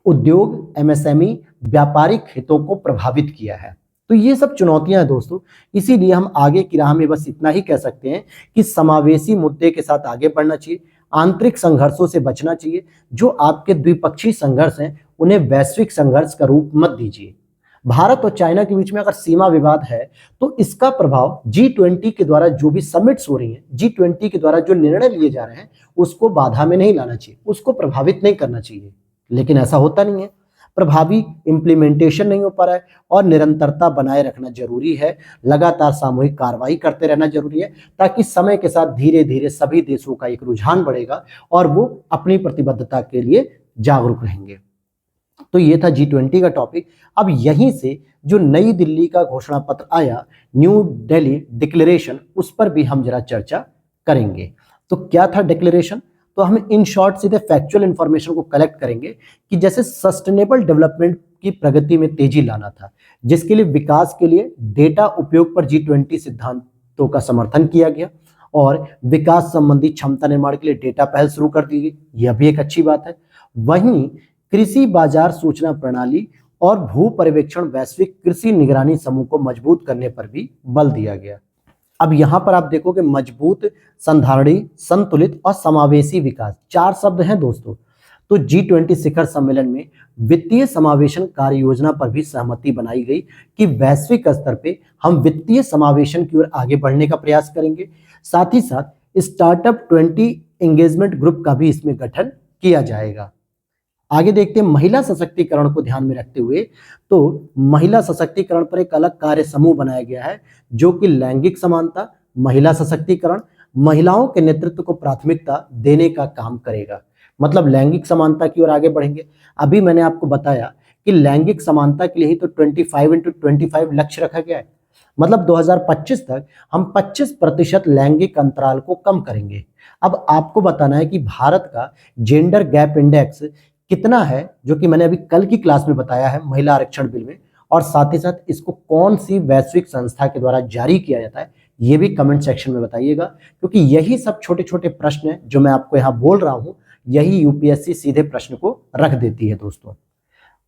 उद्योग, MSME, व्यापारिक हितों को प्रभावित किया है। तो ये सब चुनौतियां हैं दोस्तों। इसीलिए हम आगे की राह में बस इतना ही कह सकते हैं कि समावेशी मुद्दे के साथ आगे बढ़ना चाहिए, आंतरिक संघर्षों से बचना चाहिए। जो आपके द्विपक्षीय संघर्ष हैं उन्हें वैश्विक संघर्ष का रूप मत दीजिए। भारत और चाइना के बीच में अगर सीमा विवाद है तो इसका प्रभाव G20 के द्वारा जो भी समिट्स हो रही हैं, G20 के द्वारा जो निर्णय लिए जा रहे हैं, उसको बाधा में नहीं लाना चाहिए, उसको प्रभावित नहीं करना चाहिए। लेकिन ऐसा होता नहीं है, प्रभावी इंप्लीमेंटेशन नहीं हो पा रहा है, और निरंतरता बनाए रखना जरूरी है। लगातार सामूहिक कार्रवाई करते रहना जरूरी है, ताकि समय के साथ धीरे धीरे सभी देशों का एक रुझान बढ़ेगा और वो अपनी प्रतिबद्धता के लिए जागरूक रहेंगे। तो ये था G20 का टॉपिक। अब यहीं से जो नई दिल्ली का घोषणा पत्र आया, न्यू दिल्ली डिक्लेरेशन, उस पर भी हम जरा चर्चा करेंगे। तो क्या था डिक्लेरेशन, तो हम इन शॉर्ट सीधे फैक्चुअल इंफॉर्मेशन को कलेक्ट करेंगे कि जैसे सस्टेनेबल डेवलपमेंट की प्रगति में तेजी लाना था, जिसके लिए विकास के लिए डेटा उपयोग पर G20 सिद्धांतों का समर्थन किया गया, और विकास संबंधी क्षमता निर्माण के लिए डेटा पहल शुरू कर दी गई, यह भी एक अच्छी बात है। वहीं कृषि बाजार सूचना प्रणाली और भू पर्यवेक्षण वैश्विक कृषि निगरानी समूह को मजबूत करने पर भी बल दिया गया। अब यहां पर आप देखोगे मजबूत, संधारणीय, संतुलित और समावेशी विकास, 4 शब्द हैं दोस्तों। तो G20 शिखर सम्मेलन में वित्तीय समावेशन कार्य योजना पर भी सहमति बनाई गई कि वैश्विक स्तर पे हम वित्तीय समावेशन की ओर आगे बढ़ने का प्रयास करेंगे। साथ ही साथ स्टार्टअप 20 एंगेजमेंट ग्रुप का भी इसमें गठन किया जाएगा। आगे देखते हैं महिला सशक्तिकरण को ध्यान में रखते हुए, तो महिला सशक्तिकरण पर एक अलग कार्य समूह बनाया गया है, जो कि लैंगिक समानता, महिला सशक्तिकरण, महिलाओं के नेतृत्व को प्राथमिकता देने का काम करेगा। मतलब लैंगिक समानता की ओर आगे बढ़ेंगे। अभी मैंने आपको बताया कि लैंगिक समानता के लिए ही तो 25x25 लक्ष्य रखा गया है। मतलब 2025 तक हम 25% लैंगिक अंतराल को कम करेंगे। अब आपको बताना है कि भारत का जेंडर गैप इंडेक्स कितना है, जो कि मैंने अभी कल की क्लास में बताया है महिला आरक्षण बिल में, और साथ ही साथ इसको कौन सी वैश्विक संस्था के द्वारा जारी किया जाता है, ये भी कमेंट सेक्शन में बताइएगा, क्योंकि यही सब छोटे छोटे प्रश्न हैं जो मैं आपको यहाँ बोल रहा हूँ, यही यूपीएससी सीधे प्रश्न को रख देती है दोस्तों।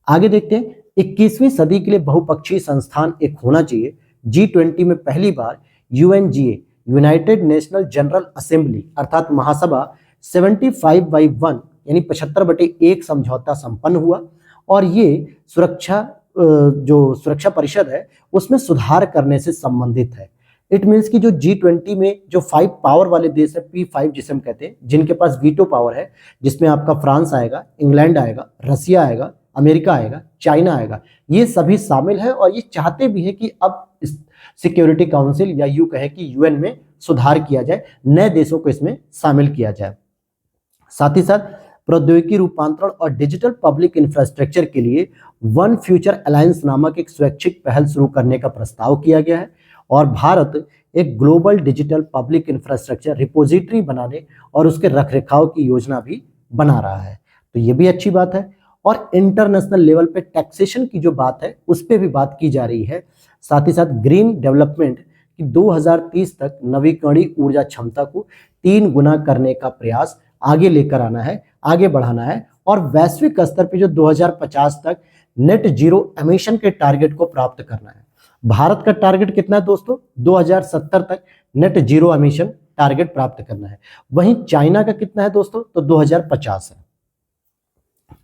आगे देखते हैं, 21वीं सदी के लिए बहुपक्षीय संस्थान एक होना चाहिए। G20 में पहली बार UNGA United national general assembly अर्थात महासभा 75/1 यानी 75/1 समझौता संपन्न हुआ, और ये जो सुरक्षा परिषद है उसमें सुधार करने से संबंधित है। इट मीन्स कि जो G20 में जो 5 पावर वाले देश है, P5 जिसे हम कहते हैं, जिनके पास वीटो पावर है, जिसमें आपका फ्रांस आएगा, इंग्लैंड आएगा, रसिया आएगा, अमेरिका आएगा, चाइना आएगा, ये सभी शामिल है, और ये चाहते भी है कि अब सिक्योरिटी काउंसिल या यूं कहें कि यूएन में सुधार किया जाए, नए देशों को इसमें शामिल किया जाए। साथ ही साथ प्रौद्योगिकी रूपांतरण और डिजिटल पब्लिक इंफ्रास्ट्रक्चर के लिए वन फ्यूचर अलायंस नामक एक स्वैच्छिक पहल शुरू करने का प्रस्ताव किया गया है, और भारत एक global digital public infrastructure repository बनाने और उसके रखरखाव की योजना भी बना रहा है, तो ये भी अच्छी बात है। और इंटरनेशनल लेवल पे टैक्सेशन की जो बात है उस पर भी बात की जा रही है। साथ ही साथ ग्रीन डेवलपमेंट की 2030 तक नवीकरणीय ऊर्जा क्षमता को 3 गुना करने का प्रयास आगे लेकर आना है, आगे बढ़ाना है, और वैश्विक स्तर पे जो 2050 तक नेट जीरो एमिशन के टारगेट को प्राप्त करना है। भारत का टारगेट कितना है दोस्तों? 2070 तक नेट जीरो एमिशन टारगेट प्राप्त करना है। वहीं चाइना का कितना है दोस्तों? तो 2050 है।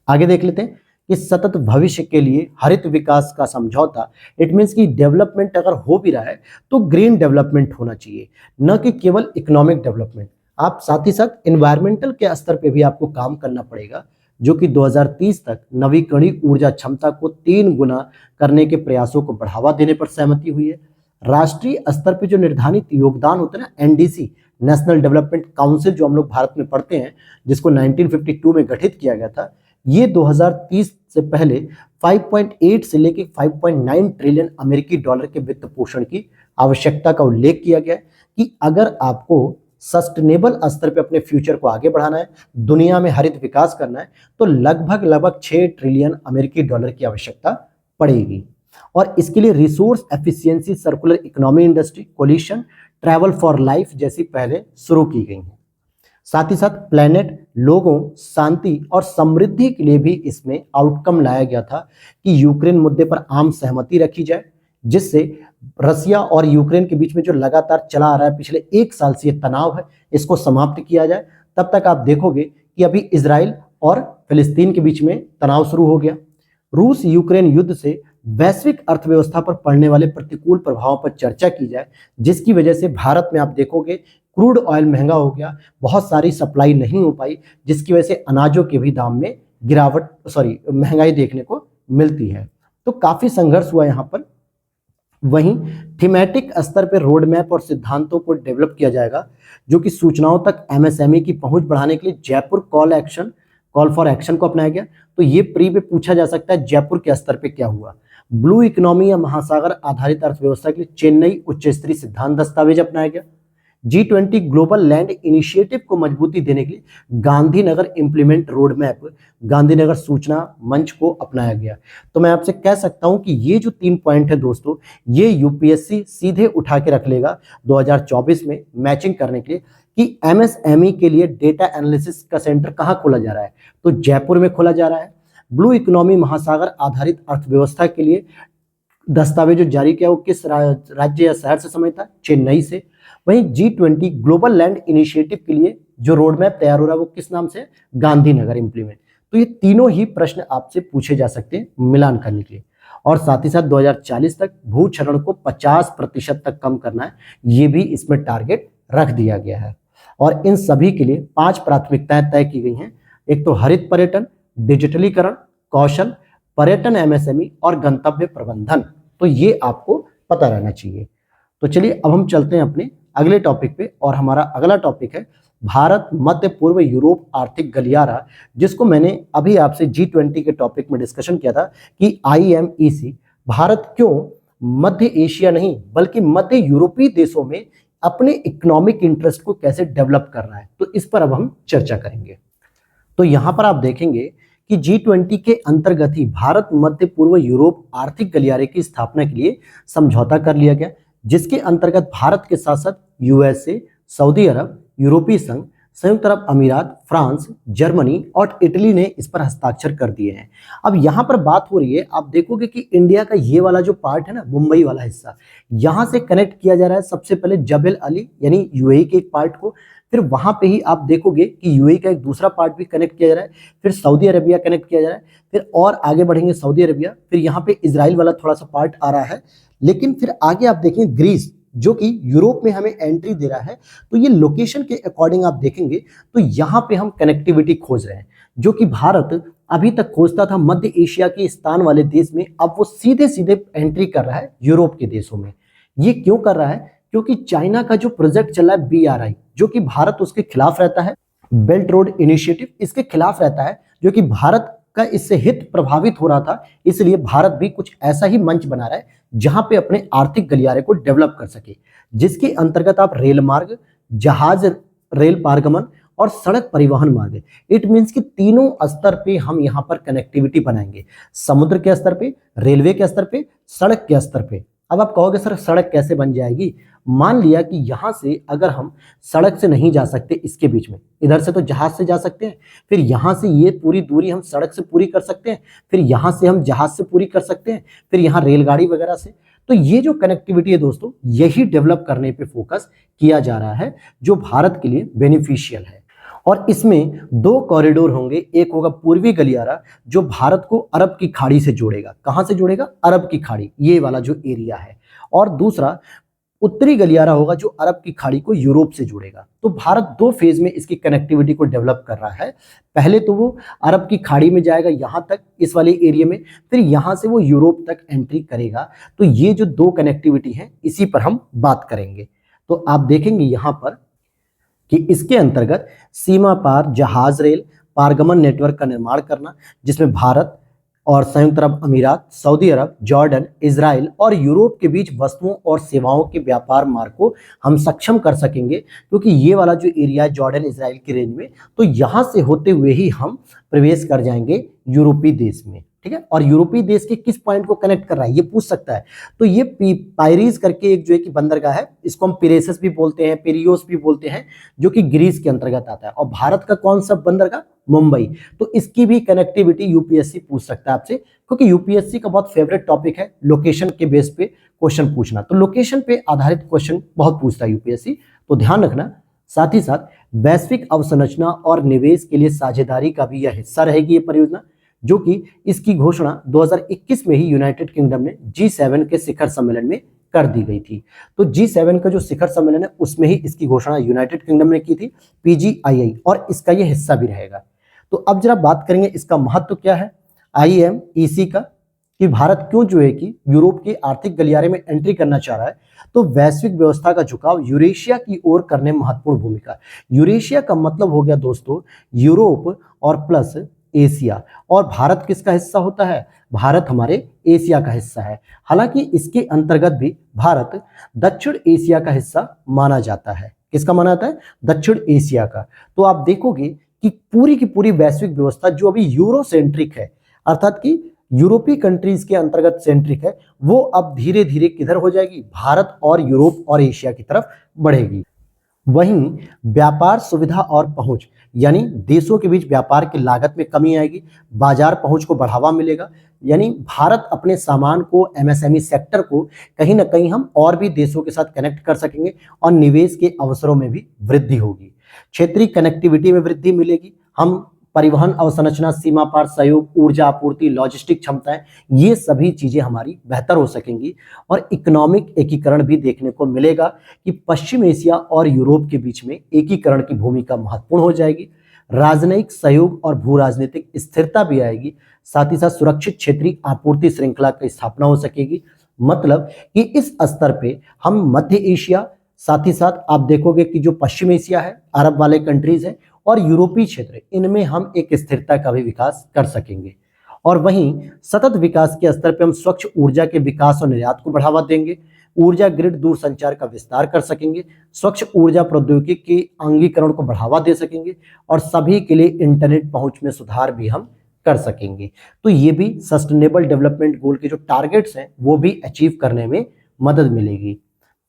आगे देख लेते हैं कि सतत भविष्य के लिए हरित विकास का समझौता, इट मीन्स कि डेवलपमेंट अगर हो भी रहा है तो ग्रीन डेवलपमेंट होना चाहिए, न कि केवल इकोनॉमिक डेवलपमेंट। आप साथ ही साथ एनवायरमेंटल के स्तर पे भी आपको काम करना पड़ेगा, जो कि 2030 तक नवीकरणीय ऊर्जा क्षमता को 3 गुना करने के प्रयासों को बढ़ावा देने पर सहमति हुई है। राष्ट्रीय स्तर पे जो निर्धारित योगदान होता है ना, एनडीसी नेशनल डेवलपमेंट काउंसिल जो हम लोग भारत में पढ़ते हैं, जिसको 1952 में गठित किया गया था, ये 2030 से पहले 5.8 से लेकर 5.9 ट्रिलियन अमेरिकी डॉलर के वित्त पोषण की आवश्यकता का उल्लेख किया गया है कि अगर आपको सस्टेनेबल स्तर पे अपने फ्यूचर को आगे बढ़ाना है, दुनिया में हरित विकास करना है, तो लगभग 6 ट्रिलियन अमेरिकी डॉलर की आवश्यकता पड़ेगी। और इसके लिए resource efficiency, circular economy industry, coalition, travel for life जैसी पहले शुरू की गई हैं। साथ ही साथ प्लेनेट, लोगों, शांति और समृद्धि के लिए भी इसमें आउटकम लाया गया था कि यूक्रेन मुद्दे पर आम सहमति रखी जाए, जिससे रसिया और यूक्रेन के बीच में जो लगातार चला आ रहा है पिछले 1 साल से ये तनाव है, इसको समाप्त किया जाए। तब तक आप देखोगे कि अभी इजराइल और फिलिस्तीन के बीच में तनाव शुरू हो गया। रूस यूक्रेन युद्ध से वैश्विक अर्थव्यवस्था पर पड़ने वाले प्रतिकूल प्रभावों पर चर्चा की जाए, जिसकी वजह से भारत में आप देखोगे क्रूड ऑयल महंगा हो गया, बहुत सारी सप्लाई नहीं हो पाई, जिसकी वजह से अनाजों के भी दाम में महंगाई देखने को मिलती है। तो काफी संघर्ष हुआ यहाँ पर। वहीं थीमेटिक स्तर पर रोड मैप और सिद्धांतों को डेवलप किया जाएगा, जो कि सूचनाओं तक एमएसएमई की पहुंच बढ़ाने के लिए जयपुर कॉल फॉर एक्शन को अपनाया गया। तो ये प्री पे पूछा जा सकता है जयपुर के स्तर पे क्या हुआ। ब्लू इकोनॉमी या महासागर आधारित अर्थव्यवस्था के लिए चेन्नई उच्च स्तरीय सिद्धांत दस्तावेज अपनाया गया। G20 ग्लोबल लैंड इनिशिएटिव को मजबूती देने के लिए Gandhinagar implement road map, Gandhinagar सूचना मंच को अपनाया गया। तो मैं आपसे कह सकता हूं कि ये जो 3 पॉइंट है दोस्तों, ये यूपीएससी सीधे उठा के रख लेगा 2024 में मैचिंग करने के लिए कि एमएसएमई के लिए डेटा एनालिसिस का सेंटर कहाँ खोला जा रहा है, तो जयपुर में खोला जा रहा है। ब्लू इकोनॉमी महासागर आधारित अर्थव्यवस्था के लिए दस्तावेज जो जारी किया वो किस राज्य या शहर से समय था? चेन्नई से। वहीं G20 ग्लोबल लैंड इनिशिएटिव के लिए जो रोड मैप तैयार हो रहा है वो किस नाम से? गांधीनगर इंप्लीमेंट। तो ये तीनों ही प्रश्न आपसे पूछे जा सकते हैं मिलान करने के लिए। और साथ ही साथ 2040 तक भू क्षरण को 50% तक कम करना है, ये भी इसमें टारगेट रख दिया गया है। और इन सभी के लिए 5 प्राथमिकताएं तय की गई हैं। एक तो हरित पर्यटन, डिजिटलीकरण, कौशल, पर्यटन एमएसएमई और गंतव्य प्रबंधन। तो ये आपको पता रहना चाहिए। तो चलिए अब हम चलते हैं अपने अगले टॉपिक पे, और हमारा अगला टॉपिक है भारत मध्य पूर्व यूरोप आर्थिक गलियारा, जिसको मैंने अभी आपसे G20 के टॉपिक में डिस्कशन किया था कि IMEC भारत क्यों मध्य एशिया नहीं बल्कि मध्य यूरोपीय देशों में अपने इकोनॉमिक इंटरेस्ट को कैसे डेवलप कर रहा है, तो इस पर अब हम चर्चा करेंगे। तो यहां पर आप देखेंगे कि G20 के अंतर्गत ही भारत मध्य पूर्व यूरोप आर्थिक गलियारे की स्थापना के लिए समझौता कर लिया गया, जिसके अंतर्गत भारत के साथ साथ यूएसए, सऊदी अरब, यूरोपीय संघ, संयुक्त अरब अमीरात, फ्रांस, जर्मनी और इटली ने इस पर हस्ताक्षर कर दिए हैं। अब यहाँ पर बात हो रही है, आप देखोगे कि इंडिया का ये वाला जो पार्ट है ना, मुंबई वाला हिस्सा, यहाँ से कनेक्ट किया जा रहा है सबसे पहले जबल अली यानी यूएई के एक पार्ट को, फिर वहां पे ही आप देखोगे कि यूएई का एक दूसरा पार्ट भी कनेक्ट किया जा रहा है, फिर सऊदी अरेबिया कनेक्ट किया जा रहा है, फिर और आगे बढ़ेंगे सऊदी अरेबिया, फिर यहाँ पे इजराइल वाला थोड़ा सा पार्ट आ रहा है, लेकिन फिर आगे आप देखेंगे ग्रीस जो कि यूरोप में हमें एंट्री दे रहा है। तो ये लोकेशन के अकॉर्डिंग आप देखेंगे तो यहाँ पे हम कनेक्टिविटी खोज रहे हैं, जो कि भारत अभी तक खोजता था मध्य एशिया के स्थान वाले देश में, अब वो सीधे सीधे एंट्री कर रहा है यूरोप के देशों में। ये क्यों कर रहा है? क्योंकि चाइना का जो प्रोजेक्ट चल रहा है BRI, जो कि भारत उसके खिलाफ रहता है, बेल्ट रोड इनिशिएटिव इसके खिलाफ रहता है, जो कि भारत का इससे हित प्रभावित हो रहा था, इसलिए भारत भी कुछ ऐसा ही मंच बना रहा है जहां पे अपने आर्थिक गलियारे को डेवलप कर सके, जिसके अंतर्गत आप रेल मार्ग, जहाज रेल पारगमन और सड़क परिवहन मार्ग, इट मीन्स कि तीनों स्तर पे हम यहाँ पर कनेक्टिविटी बनाएंगे, समुद्र के स्तर पे, रेलवे के स्तर पे, सड़क के स्तर पे। अब आप कहोगे सर सड़क कैसे बन जाएगी? मान लिया कि यहाँ से अगर हम सड़क से नहीं जा सकते, इसके बीच में इधर से तो जहाज से जा सकते हैं, फिर यहाँ से ये पूरी दूरी हम सड़क से पूरी कर सकते हैं, फिर यहाँ से हम जहाज से पूरी कर सकते हैं, फिर यहाँ रेलगाड़ी वगैरह से। तो ये जो कनेक्टिविटी है दोस्तों, यही डेवलप करने पे फोकस किया जा रहा है, जो भारत के लिए बेनिफिशियल है। और इसमें दो कॉरिडोर होंगे, एक होगा पूर्वी गलियारा जो भारत को अरब की खाड़ी से जोड़ेगा। कहां से जोड़ेगा? अरब की खाड़ी, ये वाला जो एरिया है। और दूसरा उत्तरी गलियारा होगा जो अरब की खाड़ी को यूरोप से जोड़ेगा। तो भारत दो फेज में इसकी कनेक्टिविटी को डेवलप कर रहा है। पहले तो वो अरब की खाड़ी में जाएगा यहां तक, इस वाले एरिया में, फिर यहां से वो यूरोप तक एंट्री करेगा। तो ये जो दो कनेक्टिविटी है, इसी पर हम बात करेंगे। तो आप देखेंगे यहां पर कि इसके अंतर्गत सीमा पार जहाज रेल पारगमन नेटवर्क का निर्माण करना, जिसमें भारत और संयुक्त अरब अमीरात, सऊदी अरब, जॉर्डन, इजराइल और यूरोप के बीच वस्तुओं और सेवाओं के व्यापार मार्ग को हम सक्षम कर सकेंगे। क्योंकि ये वाला जो एरिया है जॉर्डन इजराइल की रेंज में, तो यहाँ से होते हुए ही हम प्रवेश कर जाएंगे यूरोपीय देश में, ठीक है। और यूरोपीय देश के किस पॉइंट को कनेक्ट कर रहा है ये पूछ सकता है। तो ये पायरीज करके एक जो है कि बंदरगाह है, इसको हम पिरेसस भी बोलते हैं, पेरियोस भी बोलते हैं, जो कि ग्रीस के अंतर्गत आता है। और भारत का कौन सा बंदरगाह? मुंबई। तो इसकी भी कनेक्टिविटी यूपीएससी पूछ सकता है आपसे, क्योंकि यूपीएससी का बहुत फेवरेट टॉपिक है लोकेशन के बेस पे क्वेश्चन पूछना। तो लोकेशन पे आधारित क्वेश्चन बहुत पूछता है यूपीएससी, तो ध्यान रखना। साथ ही साथ वैश्विक अवसंरचना और निवेश के लिए साझेदारी का भी यह हिस्सा रहेगी ये परियोजना, जो कि इसकी घोषणा 2021 में ही यूनाइटेड किंगडम ने G7 के शिखर सम्मेलन में कर दी गई थी। तो G7 का जो शिखर सम्मेलन है उसमें ही इसकी घोषणा यूनाइटेड किंगडम ने की थी, PGII, और इसका ये हिस्सा भी रहेगा। तो अब जरा बात करेंगे इसका महत्व क्या है IMEC का, कि भारत क्यों जो है कि यूरोप के आर्थिक गलियारे में एंट्री करना चाह रहा है। तो वैश्विक व्यवस्था का झुकाव यूरेशिया की ओर करने में महत्वपूर्ण भूमिका। यूरेशिया का मतलब हो गया दोस्तों यूरोप और प्लस एशिया, और भारत किसका हिस्सा होता है? भारत हमारे एशिया का हिस्सा है। हालांकि इसके अंतर्गत भी भारत दक्षिण एशिया का हिस्सा माना जाता है। किसका माना जाता है? दक्षिण एशिया का। तो आप देखोगे कि पूरी की पूरी वैश्विक व्यवस्था जो अभी यूरो सेंट्रिक है, अर्थात कि यूरोपीय कंट्रीज के अंतर्गत सेंट्रिक है, वो अब धीरे धीरे किधर हो जाएगी? भारत और यूरोप और एशिया की तरफ बढ़ेगी। वहीं व्यापार सुविधा और पहुंच, यानी देशों के बीच व्यापार की लागत में कमी आएगी, बाजार पहुंच को बढ़ावा मिलेगा, यानी भारत अपने सामान को, MSME सेक्टर को कहीं ना कहीं हम और भी देशों के साथ कनेक्ट कर सकेंगे, और निवेश के अवसरों में भी वृद्धि होगी। क्षेत्रीय कनेक्टिविटी में वृद्धि मिलेगी, हम परिवहन अवसंरचना, सीमा पार सहयोग, ऊर्जा आपूर्ति, लॉजिस्टिक क्षमताएं, ये सभी चीजें हमारी बेहतर हो सकेंगी। और इकोनॉमिक एकीकरण भी देखने को मिलेगा कि पश्चिम एशिया और यूरोप के बीच में एकीकरण की भूमिका महत्वपूर्ण हो जाएगी। राजनयिक सहयोग और भू राजनीतिक स्थिरता भी आएगी। साथ ही साथ सुरक्षित क्षेत्रीय आपूर्ति श्रृंखला की स्थापना हो सकेगी। मतलब कि इस स्तर पे हम मध्य एशिया, साथ ही साथ आप देखोगे कि जो पश्चिम एशिया है, अरब वाले कंट्रीज है, और यूरोपीय क्षेत्र, इनमें हम एक स्थिरता का भी विकास कर सकेंगे। और वहीं सतत विकास के स्तर पर हम स्वच्छ ऊर्जा के विकास और निर्यात को बढ़ावा देंगे, ऊर्जा ग्रिड दूरसंचार का विस्तार कर सकेंगे, स्वच्छ ऊर्जा प्रौद्योगिकी के अंगीकरण को बढ़ावा दे सकेंगे, और सभी के लिए इंटरनेट पहुंच में सुधार भी हम कर सकेंगे। तो ये भी सस्टेनेबल डेवलपमेंट गोल के जो टारगेट्स हैं वो भी अचीव करने में मदद मिलेगी।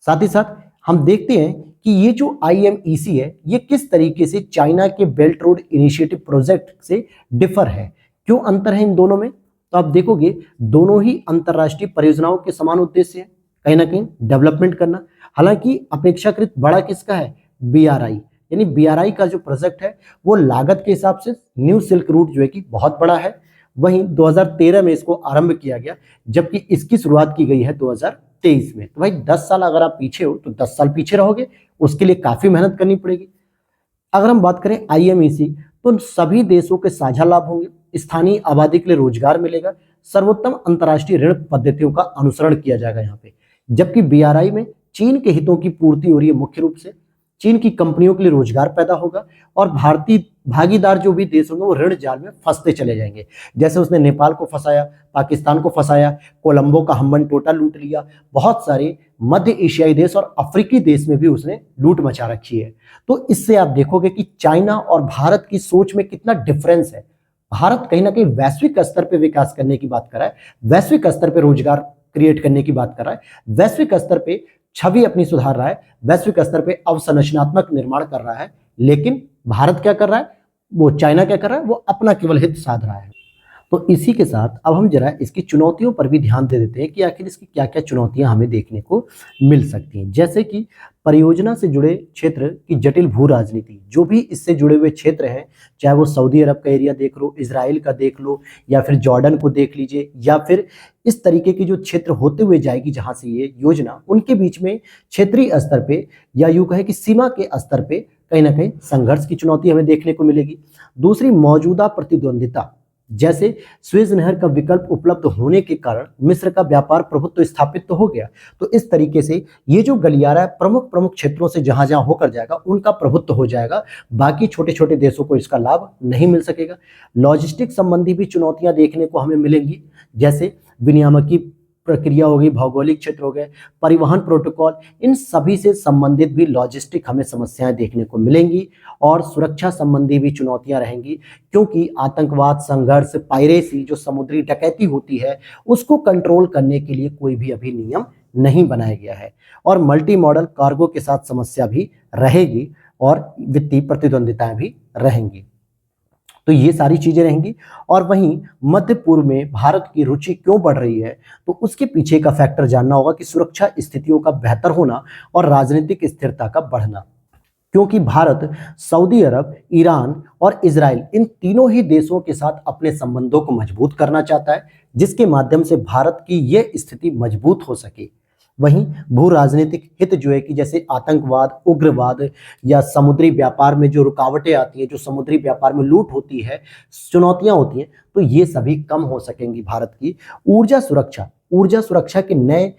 साथ ही साथ हम देखते हैं कि ये जो IMEC है ये किस तरीके से चाइना के बेल्ट रोड इनिशिएटिव प्रोजेक्ट से डिफर है। क्यों अंतर है इन दोनों में? तो आप देखोगे दोनों ही अंतरराष्ट्रीय परियोजनाओं के समान उद्देश्य है, कहीं ना कहीं डेवलपमेंट करना। हालांकि अपेक्षाकृत बड़ा किसका है? BRI, यानी BRI का जो प्रोजेक्ट है वो लागत के हिसाब से न्यू सिल्क रूट जो है कि बहुत बड़ा है। वहीं 2013 में इसको आरंभ किया गया, जबकि इसकी शुरुआत की गई है 2023 में। तो भाई 10 साल अगर आप पीछे हो तो 10 साल पीछे रहोगे, उसके लिए काफी मेहनत करनी पड़ेगी। अगर हम बात करें IMEC, तो सभी देशों के साझा लाभ होंगे, स्थानीय आबादी के लिए रोजगार मिलेगा, सर्वोत्तम अंतर्राष्ट्रीय ऋण पद्धतियों का अनुसरण किया जाएगा यहाँ पे। जबकि BRI में चीन के हितों की पूर्ति हो रही है, मुख्य रूप से चीन की कंपनियों के लिए रोजगार पैदा होगा और भारतीय भागीदार जो भी देश होंगे वो ऋण जाल में फंसते चले जाएंगे। जैसे उसने नेपाल को फंसाया, पाकिस्तान को फंसाया, कोलंबो का हम्बन टोटा लूट लिया, बहुत सारे मध्य एशियाई देश और अफ्रीकी देश में भी उसने लूट मचा रखी है। तो इससे आप देखोगे कि चाइना और भारत की सोच में कितना डिफरेंस है। भारत कहीं ना कहीं वैश्विक स्तर पर विकास करने की बात कर रहा है, वैश्विक स्तर पर रोजगार क्रिएट करने की बात कर रहा है, वैश्विक स्तर पे छवि अपनी सुधार रहा है, वैश्विक स्तर पे अवसंरचनात्मक निर्माण कर रहा है। लेकिन भारत क्या कर रहा है? वो चाइना क्या कर रहा है? वो अपना केवल हित साध रहा है। तो इसी के साथ अब हम जरा इसकी चुनौतियों पर भी ध्यान दे देते हैं कि आखिर इसकी क्या क्या चुनौतियां हमें देखने को मिल सकती हैं। जैसे कि परियोजना से जुड़े क्षेत्र की जटिल भू राजनीति, जो भी इससे जुड़े हुए क्षेत्र हैं, चाहे वो सऊदी अरब का एरिया देख लो, इजराइल का देख लो, या फिर जॉर्डन को देख लीजिए, या फिर इस तरीके के जो क्षेत्र होते हुए जाएगी जहां से ये योजना, उनके बीच में क्षेत्रीय स्तर पे या यूं कहे कि सीमा के स्तर पे कहीं ना कहीं संघर्ष की चुनौती हमें देखने को मिलेगी। दूसरी, मौजूदा प्रतिद्वंदिता, जैसे स्वेज नहर का विकल्प उपलब्ध होने के कारण मिस्र का व्यापार प्रभुत्व स्थापित तो हो गया, तो इस तरीके से ये जो गलियारा है प्रमुख प्रमुख क्षेत्रों से जहां जहां होकर जाएगा उनका प्रभुत्व हो जाएगा, बाकी छोटे छोटे देशों को इसका लाभ नहीं मिल सकेगा। लॉजिस्टिक संबंधी भी चुनौतियां देखने को हमें मिलेंगी, जैसे विनियामकी प्रक्रिया हो गई, भौगोलिक क्षेत्र हो गए, परिवहन प्रोटोकॉल, इन सभी से संबंधित भी लॉजिस्टिक हमें समस्याएं देखने को मिलेंगी। और सुरक्षा संबंधी भी चुनौतियां रहेंगी, क्योंकि आतंकवाद, संघर्ष, पायरेसी, जो समुद्री डकैती होती है, उसको कंट्रोल करने के लिए कोई भी अभी नियम नहीं बनाया गया है। और मल्टी मॉडल कार्गो के साथ समस्या भी रहेगी और वित्तीय प्रतिद्वंदिताएं भी रहेंगी। तो ये सारी चीजें रहेंगी। और वहीं मध्य पूर्व में भारत की रुचि क्यों बढ़ रही है, तो उसके पीछे का फैक्टर जानना होगा कि सुरक्षा स्थितियों का बेहतर होना और राजनीतिक स्थिरता का बढ़ना। क्योंकि भारत सऊदी अरब, ईरान और इजराइल, इन तीनों ही देशों के साथ अपने संबंधों को मजबूत करना चाहता है, जिसके माध्यम से भारत की यह स्थिति मजबूत हो सके। वहीं भू राजनीतिक हित जो है कि जैसे आतंकवाद, उग्रवाद या समुद्री व्यापार में जो रुकावटें आती हैं, जो समुद्री व्यापार में लूट होती है, चुनौतियां होती हैं, तो ये सभी कम हो सकेंगी भारत की। ऊर्जा सुरक्षा के नए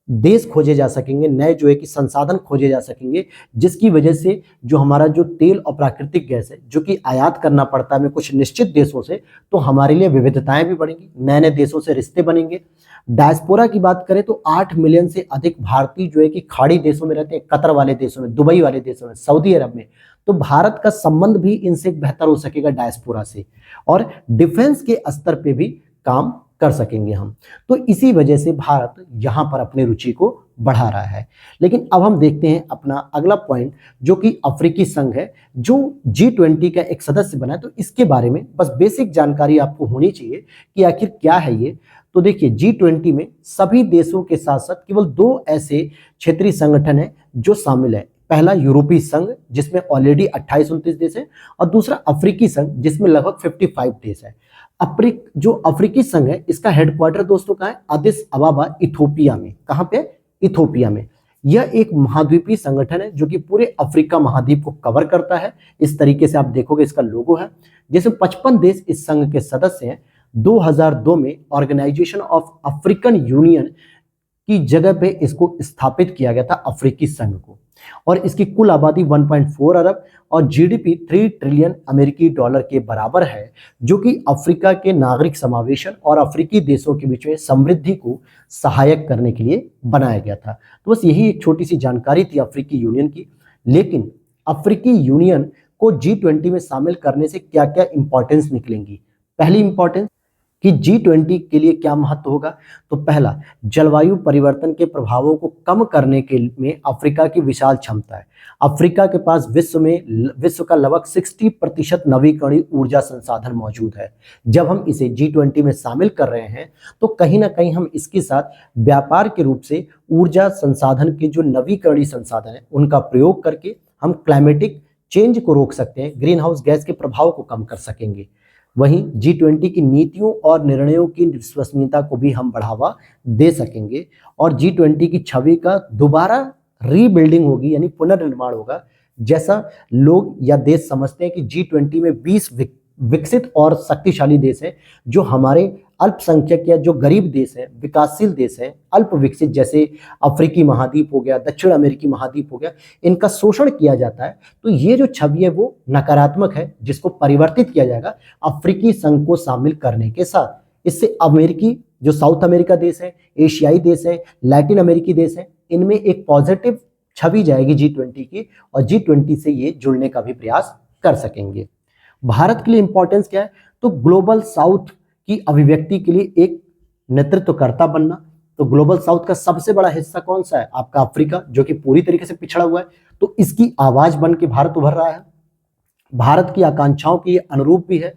देश खोजे जा सकेंगे, नए जो है कि संसाधन खोजे जा सकेंगे, जिसकी वजह से जो हमारा जो तेल और प्राकृतिक गैस है जो कि आयात करना पड़ता है हमें कुछ निश्चित देशों से, तो हमारे लिए विविधताएं भी बढ़ेंगी, नए नए देशों से रिश्ते बनेंगे। डायस्पोरा की बात करें तो 8 मिलियन से अधिक भारतीय जो है कि खाड़ी देशों में रहते हैं, कतर वाले देशों में, दुबई वाले देशों में, सऊदी अरब में। तो भारत का संबंध भी इनसे बेहतर हो सकेगा डायस्पोरा से, और डिफेंस के स्तर पे भी काम कर सकेंगे हम। तो इसी वजह से भारत यहां पर अपनी रुचि को बढ़ा रहा है। लेकिन अब हम देखते हैं अपना अगला पॉइंट, जो कि अफ्रीकी संघ है, जो G20 का एक सदस्य बना है। तो इसके बारे में बस बेसिक जानकारी आपको होनी चाहिए कि आखिर क्या है ये। तो देखिए, G20 में सभी देशों के साथ साथ केवल 2 ऐसे क्षेत्रीय संगठन है जो शामिल है। पहला यूरोपीय संघ, जिसमें ऑलरेडी 28-29 देश है, और दूसरा अफ्रीकी संघ, जिसमें लगभग 55 देश है। जो अफ्रीकी संघ है, इसका हेडक्वार्टर दोस्तों कहाँ है? अदिस अबाबा, इथोपिया में। कहाँ पे? इथोपिया में। यह एक महाद्वीपीय संगठन है जो कि पूरे अफ्रीका महाद्वीप को कवर करता है। इस तरीके से आप देखोगे इसका लोगो है, जिसमें 55 देश इस संघ के सदस्य हैं। 2002 में ऑर्गेनाइजेशन ऑफ अफ्रीकन यूनियन की जगह पे इसको स्थापित किया गया था, अफ्रीकी संघ को। और इसकी कुल आबादी 1.4 अरब और जीडीपी 3 ट्रिलियन अमेरिकी डॉलर के बराबर है, जो कि अफ्रीका के नागरिक समावेशन और अफ्रीकी देशों के बीच में समृद्धि को सहायक करने के लिए बनाया गया था। तो बस यही एक छोटी सी जानकारी थी अफ्रीकी यूनियन की। लेकिन अफ्रीकी यूनियन को G20 में शामिल करने से क्या क्या इंपॉर्टेंस निकलेंगी? पहली इंपॉर्टेंस कि G20 के लिए क्या महत्व होगा। तो पहला, जलवायु परिवर्तन के प्रभावों को कम करने के में अफ्रीका की विशाल क्षमता है। अफ्रीका के पास विश्व का लगभग 60% नवीकरणीय ऊर्जा संसाधन मौजूद है। जब हम इसे G20 में शामिल कर रहे हैं तो कहीं ना कहीं हम इसके साथ व्यापार के रूप से ऊर्जा संसाधन के जो नवीकरणीय संसाधन है उनका प्रयोग करके हम क्लाइमेटिक चेंज को रोक सकते हैं, ग्रीन हाउस गैस के प्रभाव को कम कर सकेंगे। वहीं G20 की नीतियों और निर्णयों की विश्वसनीयता को भी हम बढ़ावा दे सकेंगे और G20 की छवि का दोबारा रीबिल्डिंग होगी, यानी पुनर्निर्माण होगा। जैसा लोग या देश समझते हैं कि G20 में 20 विकसित और शक्तिशाली देश हैं जो हमारे अल्पसंख्यक या जो गरीब देश हैं, विकासशील देश हैं, अल्प विकसित, जैसे अफ्रीकी महाद्वीप हो गया, दक्षिण अमेरिकी महाद्वीप हो गया, इनका शोषण किया जाता है। तो ये जो छवि है वो नकारात्मक है, जिसको परिवर्तित किया जाएगा अफ्रीकी संघ को शामिल करने के साथ। इससे अमेरिकी जो साउथ अमेरिका देश है, एशियाई देश है, लैटिन अमेरिकी देश है, इनमें एक पॉजिटिव छवि जाएगी G20 की और G20 से ये जुड़ने का भी प्रयास कर सकेंगे। भारत के लिए इंपॉर्टेंस क्या है? तो ग्लोबल साउथ की अभिव्यक्ति के लिए एक नेतृत्वकर्ता बनना। तो ग्लोबल साउथ का सबसे बड़ा हिस्सा कौन सा है? आपका अफ्रीका, जो कि पूरी तरीके से पिछड़ा हुआ है। तो इसकी आवाज बन के भारत उभर रहा है, भारत की आकांक्षाओं के अनुरूप भी है।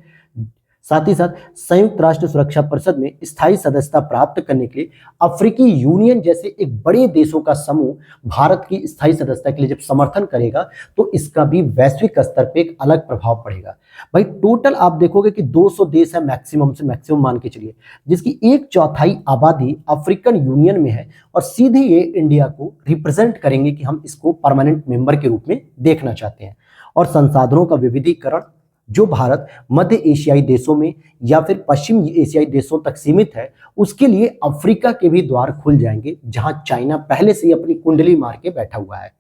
साथ ही साथ संयुक्त राष्ट्र सुरक्षा परिषद में स्थायी सदस्यता प्राप्त करने के लिए अफ्रीकी यूनियन जैसे एक बड़े देशों का समूह भारत की स्थायी सदस्यता के लिए जब समर्थन करेगा तो इसका भी वैश्विक स्तर पे एक अलग प्रभाव पड़ेगा। भाई टोटल आप देखोगे कि 200 देश है मैक्सिमम से मैक्सिमम मान के चलिए, जिसकी 1/4 आबादी अफ्रीकन यूनियन में है और सीधे ये इंडिया को रिप्रेजेंट करेंगे कि हम इसको परमानेंट मेंबर के रूप में देखना चाहते हैं। और संसाधनों का विविधीकरण जो भारत मध्य एशियाई देशों में या फिर पश्चिम एशियाई देशों तक सीमित है, उसके लिए अफ्रीका के भी द्वार खुल जाएंगे, जहां चाइना पहले से ही अपनी कुंडली मार के बैठा हुआ है।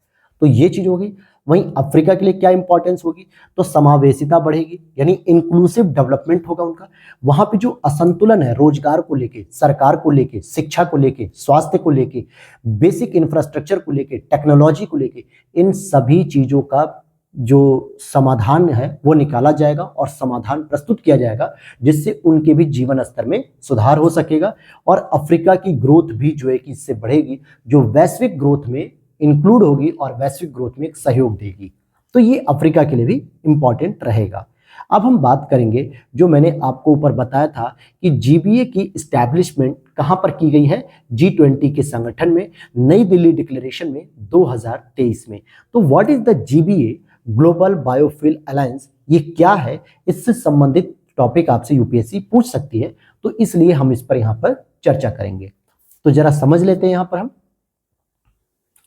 तो ये चीज होगी। वहीं अफ्रीका के लिए क्या इंपॉर्टेंस होगी? तो समावेशिता बढ़ेगी, यानी इंक्लूसिव डेवलपमेंट होगा उनका। वहां पे जो असंतुलन है रोजगार को लेके, सरकार को लेके, शिक्षा को लेके, स्वास्थ्य को लेके, बेसिक इंफ्रास्ट्रक्चर को लेके, टेक्नोलॉजी को लेके, इन सभी चीजों का जो समाधान है वो निकाला जाएगा और समाधान प्रस्तुत किया जाएगा, जिससे उनके भी जीवन स्तर में सुधार हो सकेगा और अफ्रीका की ग्रोथ भी जो है कि इससे बढ़ेगी, जो वैश्विक ग्रोथ में इंक्लूड होगी और वैश्विक ग्रोथ में एक सहयोग देगी। तो ये अफ्रीका के लिए भी इंपॉर्टेंट रहेगा। अब हम बात करेंगे, जो मैंने आपको ऊपर बताया था कि जीबीए की इस्टेब्लिशमेंट कहां पर की गई है? G20 के संगठन में, नई दिल्ली डिक्लेरेशन में 2023 में। तो what is the GBA global biofuel alliance? ये क्या है? इससे संबंधित टॉपिक आपसे यूपीएससी पूछ सकती है, तो इसलिए हम इस पर यहां पर चर्चा करेंगे। तो जरा समझ लेते हैं यहां पर हम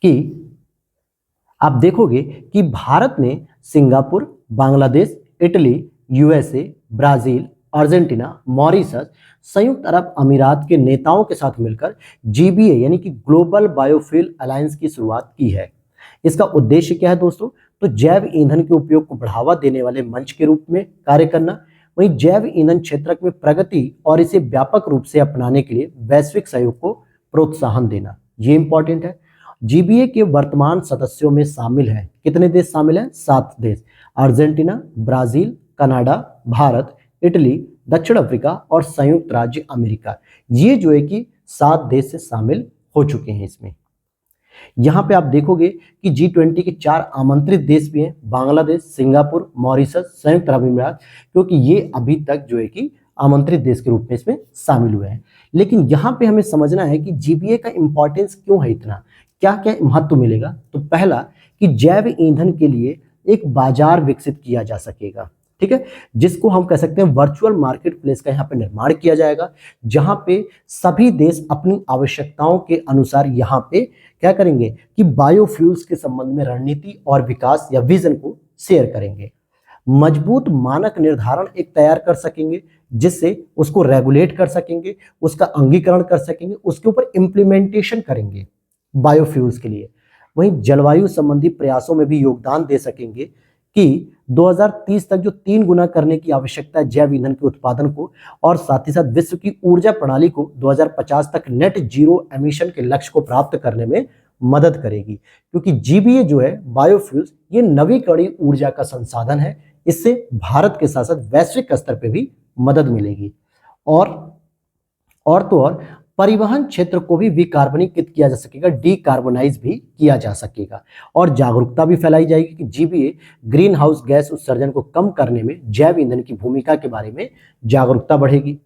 कि आप देखोगे कि भारत ने Singapore, Bangladesh, Italy, USA, Brazil, Argentina, Mauritius, संयुक्त अरब अमीरात के नेताओं के साथ मिलकर जीबीए यानी कि ग्लोबल बायोफ्यूल अलायंस की शुरुआत की है। इसका उद्देश्य क्या है दोस्तों? तो जैव ईंधन के उपयोग को बढ़ावा देने वाले मंच के रूप में कार्य करना, वहीं जैव ईंधन क्षेत्र में प्रगति और इसे व्यापक रूप से अपनाने के लिए वैश्विक सहयोग को प्रोत्साहन देना, ये इंपॉर्टेंट है। जीबीए के वर्तमान सदस्यों में शामिल हैं, कितने देश शामिल हैं? 7 देश, Argentina, Brazil, Canada, Bharat, Italy, दक्षिण अफ्रीका और संयुक्त राज्य अमेरिका। ये जो है कि 7 देश से शामिल हो चुके हैं इसमें। यहां पे आप देखोगे कि G20 के 4 आमंत्रित देश भी हैं, बांग्लादेश, सिंगापुर, मॉरिशस, संयुक्त अरब अमीरात, क्योंकि ये अभी तक जो है कि आमंत्रित देश के रूप में इसमें शामिल हुए हैं। लेकिन यहां पे हमें समझना है कि जीबीए का इंपॉर्टेंस क्यों है इतना, क्या क्या महत्व मिलेगा। तो पहला कि जैव ईंधन के लिए एक बाजार विकसित किया जा सकेगा, ठीक है, जिसको हम कह सकते हैं वर्चुअल मार्केट प्लेस का यहाँ पे निर्माण किया जाएगा, जहां पे सभी देश अपनी आवश्यकताओं के अनुसार यहाँ पे क्या करेंगे कि बायोफ्यूल्स के संबंध में रणनीति और विकास या विजन को शेयर करेंगे। मजबूत मानक निर्धारण एक तैयार कर सकेंगे, जिससे उसको रेगुलेट कर सकेंगे, उसका अंगीकरण कर सकेंगे, उसके ऊपर इम्प्लीमेंटेशन करेंगे बायोफ्यूल्स के लिए। वहीं जलवायु संबंधी प्रयासों में भी योगदान दे सकेंगे कि 2030 तक जो 3 गुना करने की आवश्यकता है जैव ईंधन के उत्पादन को, और साथ ही साथ विश्व की ऊर्जा प्रणाली को 2050 तक नेट जीरो एमिशन के लक्ष्य को प्राप्त करने में मदद करेगी। क्योंकि जीबीए जो है बायोफ्यूल्स, ये नवीकरणीय ऊर्जा का संसाधन है, इससे भारत के साथ साथ वैश्विक स्तर पर भी मदद मिलेगी। और और तो और परिवहन क्षेत्र को भी विकार्बनीकृत किया जा सकेगा, डीकार्बोनाइज भी किया जा सकेगा। और जागरूकता भी फैलाई जाएगी कि जीबीए ग्रीन हाउस गैस उत्सर्जन को कम करने में जैव ईंधन की भूमिका के बारे में जागरूकता बढ़ेगी।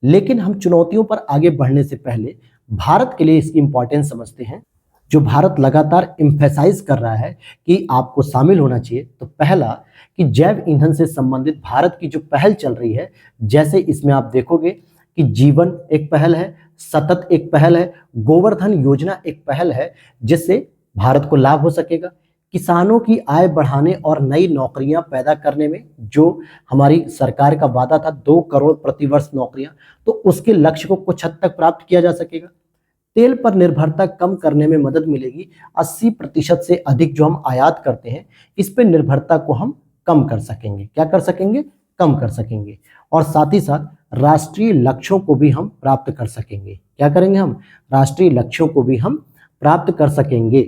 लेकिन हम चुनौतियों पर आगे बढ़ने से पहले भारत के लिए इसकी इंपॉर्टेंस समझते हैं। जो भारत लगातार एम्फेसाइज कर रहा है कि आपको शामिल होना चाहिए, तो पहला कि जैव ईंधन से संबंधित भारत की जो पहल चल रही है, जैसे इसमें आप देखोगे कि जीवन एक पहल है, सतत एक पहल है, गोवर्धन योजना एक पहल है, जिससे भारत को लाभ हो सकेगा। किसानों की आय बढ़ाने और नई नौकरियां पैदा करने में जो हमारी सरकार का वादा था 2 करोड़ प्रतिवर्ष नौकरियां, तो उसके लक्ष्य को कुछ हद तक प्राप्त किया जा सकेगा। तेल पर निर्भरता कम करने में मदद मिलेगी। 80% से अधिक जो हम आयात करते हैं, इस पे निर्भरता को हम कम कर सकेंगे। क्या कर सकेंगे? कम कर सकेंगे। और साथ ही साथ राष्ट्रीय लक्ष्यों को भी हम प्राप्त कर सकेंगे। क्या करेंगे हम? राष्ट्रीय लक्ष्यों को भी हम प्राप्त कर सकेंगे।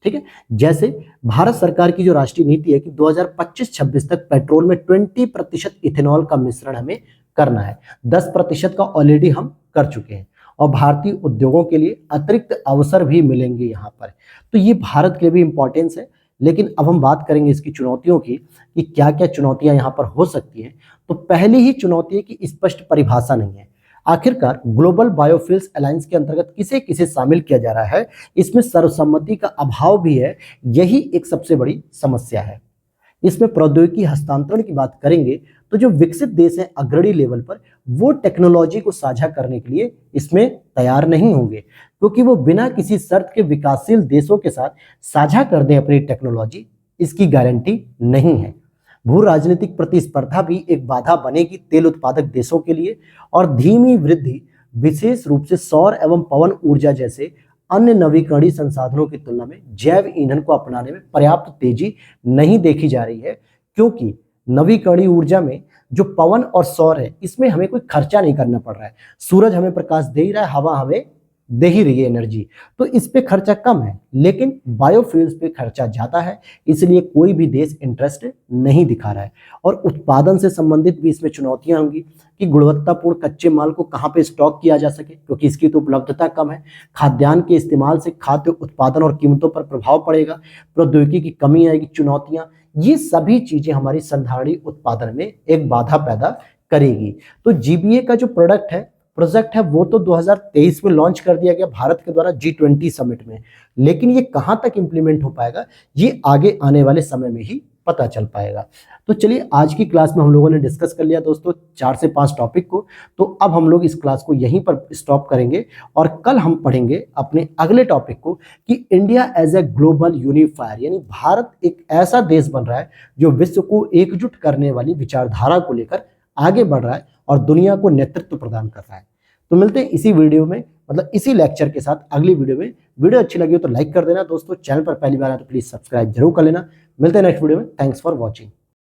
ठीक है, जैसे भारत सरकार की जो राष्ट्रीय नीति है कि 2025-26 तक पेट्रोल में 20% इथेनॉल का मिश्रण हमें करना है। 10% का ऑलरेडी हम कर चुके हैं और भारतीय उद्योगों के लिए अतिरिक्त अवसर भी मिलेंगे यहाँ पर। तो ये भारत के लिए भी इंपॉर्टेंस है। लेकिन अब हम बात करेंगे इसकी चुनौतियों की कि क्या क्या चुनौतियां यहाँ पर हो सकती हैं। तो पहली ही चुनौती है कि स्पष्ट परिभाषा नहीं है। आखिरकार ग्लोबल बायोफ्यूल्स अलायंस के अंतर्गत किसे किसे शामिल किया जा रहा है, इसमें सर्वसम्मति का अभाव भी है। यही एक सबसे बड़ी समस्या है। इसमें प्रौद्योगिकी हस्तांतरण की बात करेंगे तो जो विकसित देश हैं अग्रणी लेवल पर, वो टेक्नोलॉजी को साझा करने के लिए इसमें तैयार नहीं होंगे, क्योंकि वो बिना किसी शर्त के विकासशील देशों के साथ साझा कर दें अपनी टेक्नोलॉजी, इसकी गारंटी नहीं है। भू राजनीतिक प्रतिस्पर्धा भी एक बाधा बनेगी तेल उत्पादक देशों के लिए। और धीमी वृद्धि विशेष रूप से सौर एवं पवन ऊर्जा जैसे अन्य नवीकरणीय संसाधनों की तुलना में जैव ईंधन को अपनाने में पर्याप्त तेजी नहीं देखी जा रही है, क्योंकि नवीकरणीय ऊर्जा में जो पवन और सौर है, इसमें हमें कोई खर्चा नहीं करना पड़ रहा है। सूरज हमें प्रकाश दे ही रहा है, हवा हमें दे ही रही है एनर्जी, तो इस पे खर्चा कम है। लेकिन बायोफ्यूल्स पे खर्चा ज्यादा है, इसलिए कोई भी देश इंटरेस्ट नहीं दिखा रहा है। और उत्पादन से संबंधित भी इसमें चुनौतियां होंगी कि गुणवत्तापूर्ण कच्चे माल को कहाँ पे स्टॉक किया जा सके, क्योंकि इसकी तो उपलब्धता कम है। खाद्यान्न के इस्तेमाल से खाद्य उत्पादन और कीमतों पर प्रभाव पड़ेगा। प्रौद्योगिकी की कमी आएगी, चुनौतियां, ये सभी चीजें हमारी संधारणीय उत्पादन में एक बाधा पैदा करेगी। तो जीबीए का जो प्रोजेक्ट है वो तो 2023 में लॉन्च कर दिया गया भारत के द्वारा G20 समिट में, लेकिन ये कहां तक इंप्लीमेंट हो पाएगा, ये आगे आने वाले समय में ही पता चल पाएगा। तो चलिए, आज की क्लास में हम लोगों ने डिस्कस कर लिया दोस्तों 4 से 5 टॉपिक को। तो अब हम लोग इस क्लास को यहीं पर स्टॉप करेंगे और कल हम पढ़ेंगे अपने अगले टॉपिक को कि India as a global unifier, यानी भारत एक ऐसा देश बन रहा है जो विश्व को एकजुट करने वाली विचारधारा को लेकर आगे बढ़ रहा है और दुनिया को नेतृत्व प्रदान कर रहा है। तो मिलते हैं इसी वीडियो में, मतलब इसी लेक्चर के साथ अगली वीडियो में। वीडियो अच्छी लगी हो तो लाइक कर देना दोस्तों, चैनल पर पहली बार आए तो प्लीज सब्सक्राइब जरूर कर लेना। मिलते हैं नेक्स्ट वीडियो में। Thanks for watching.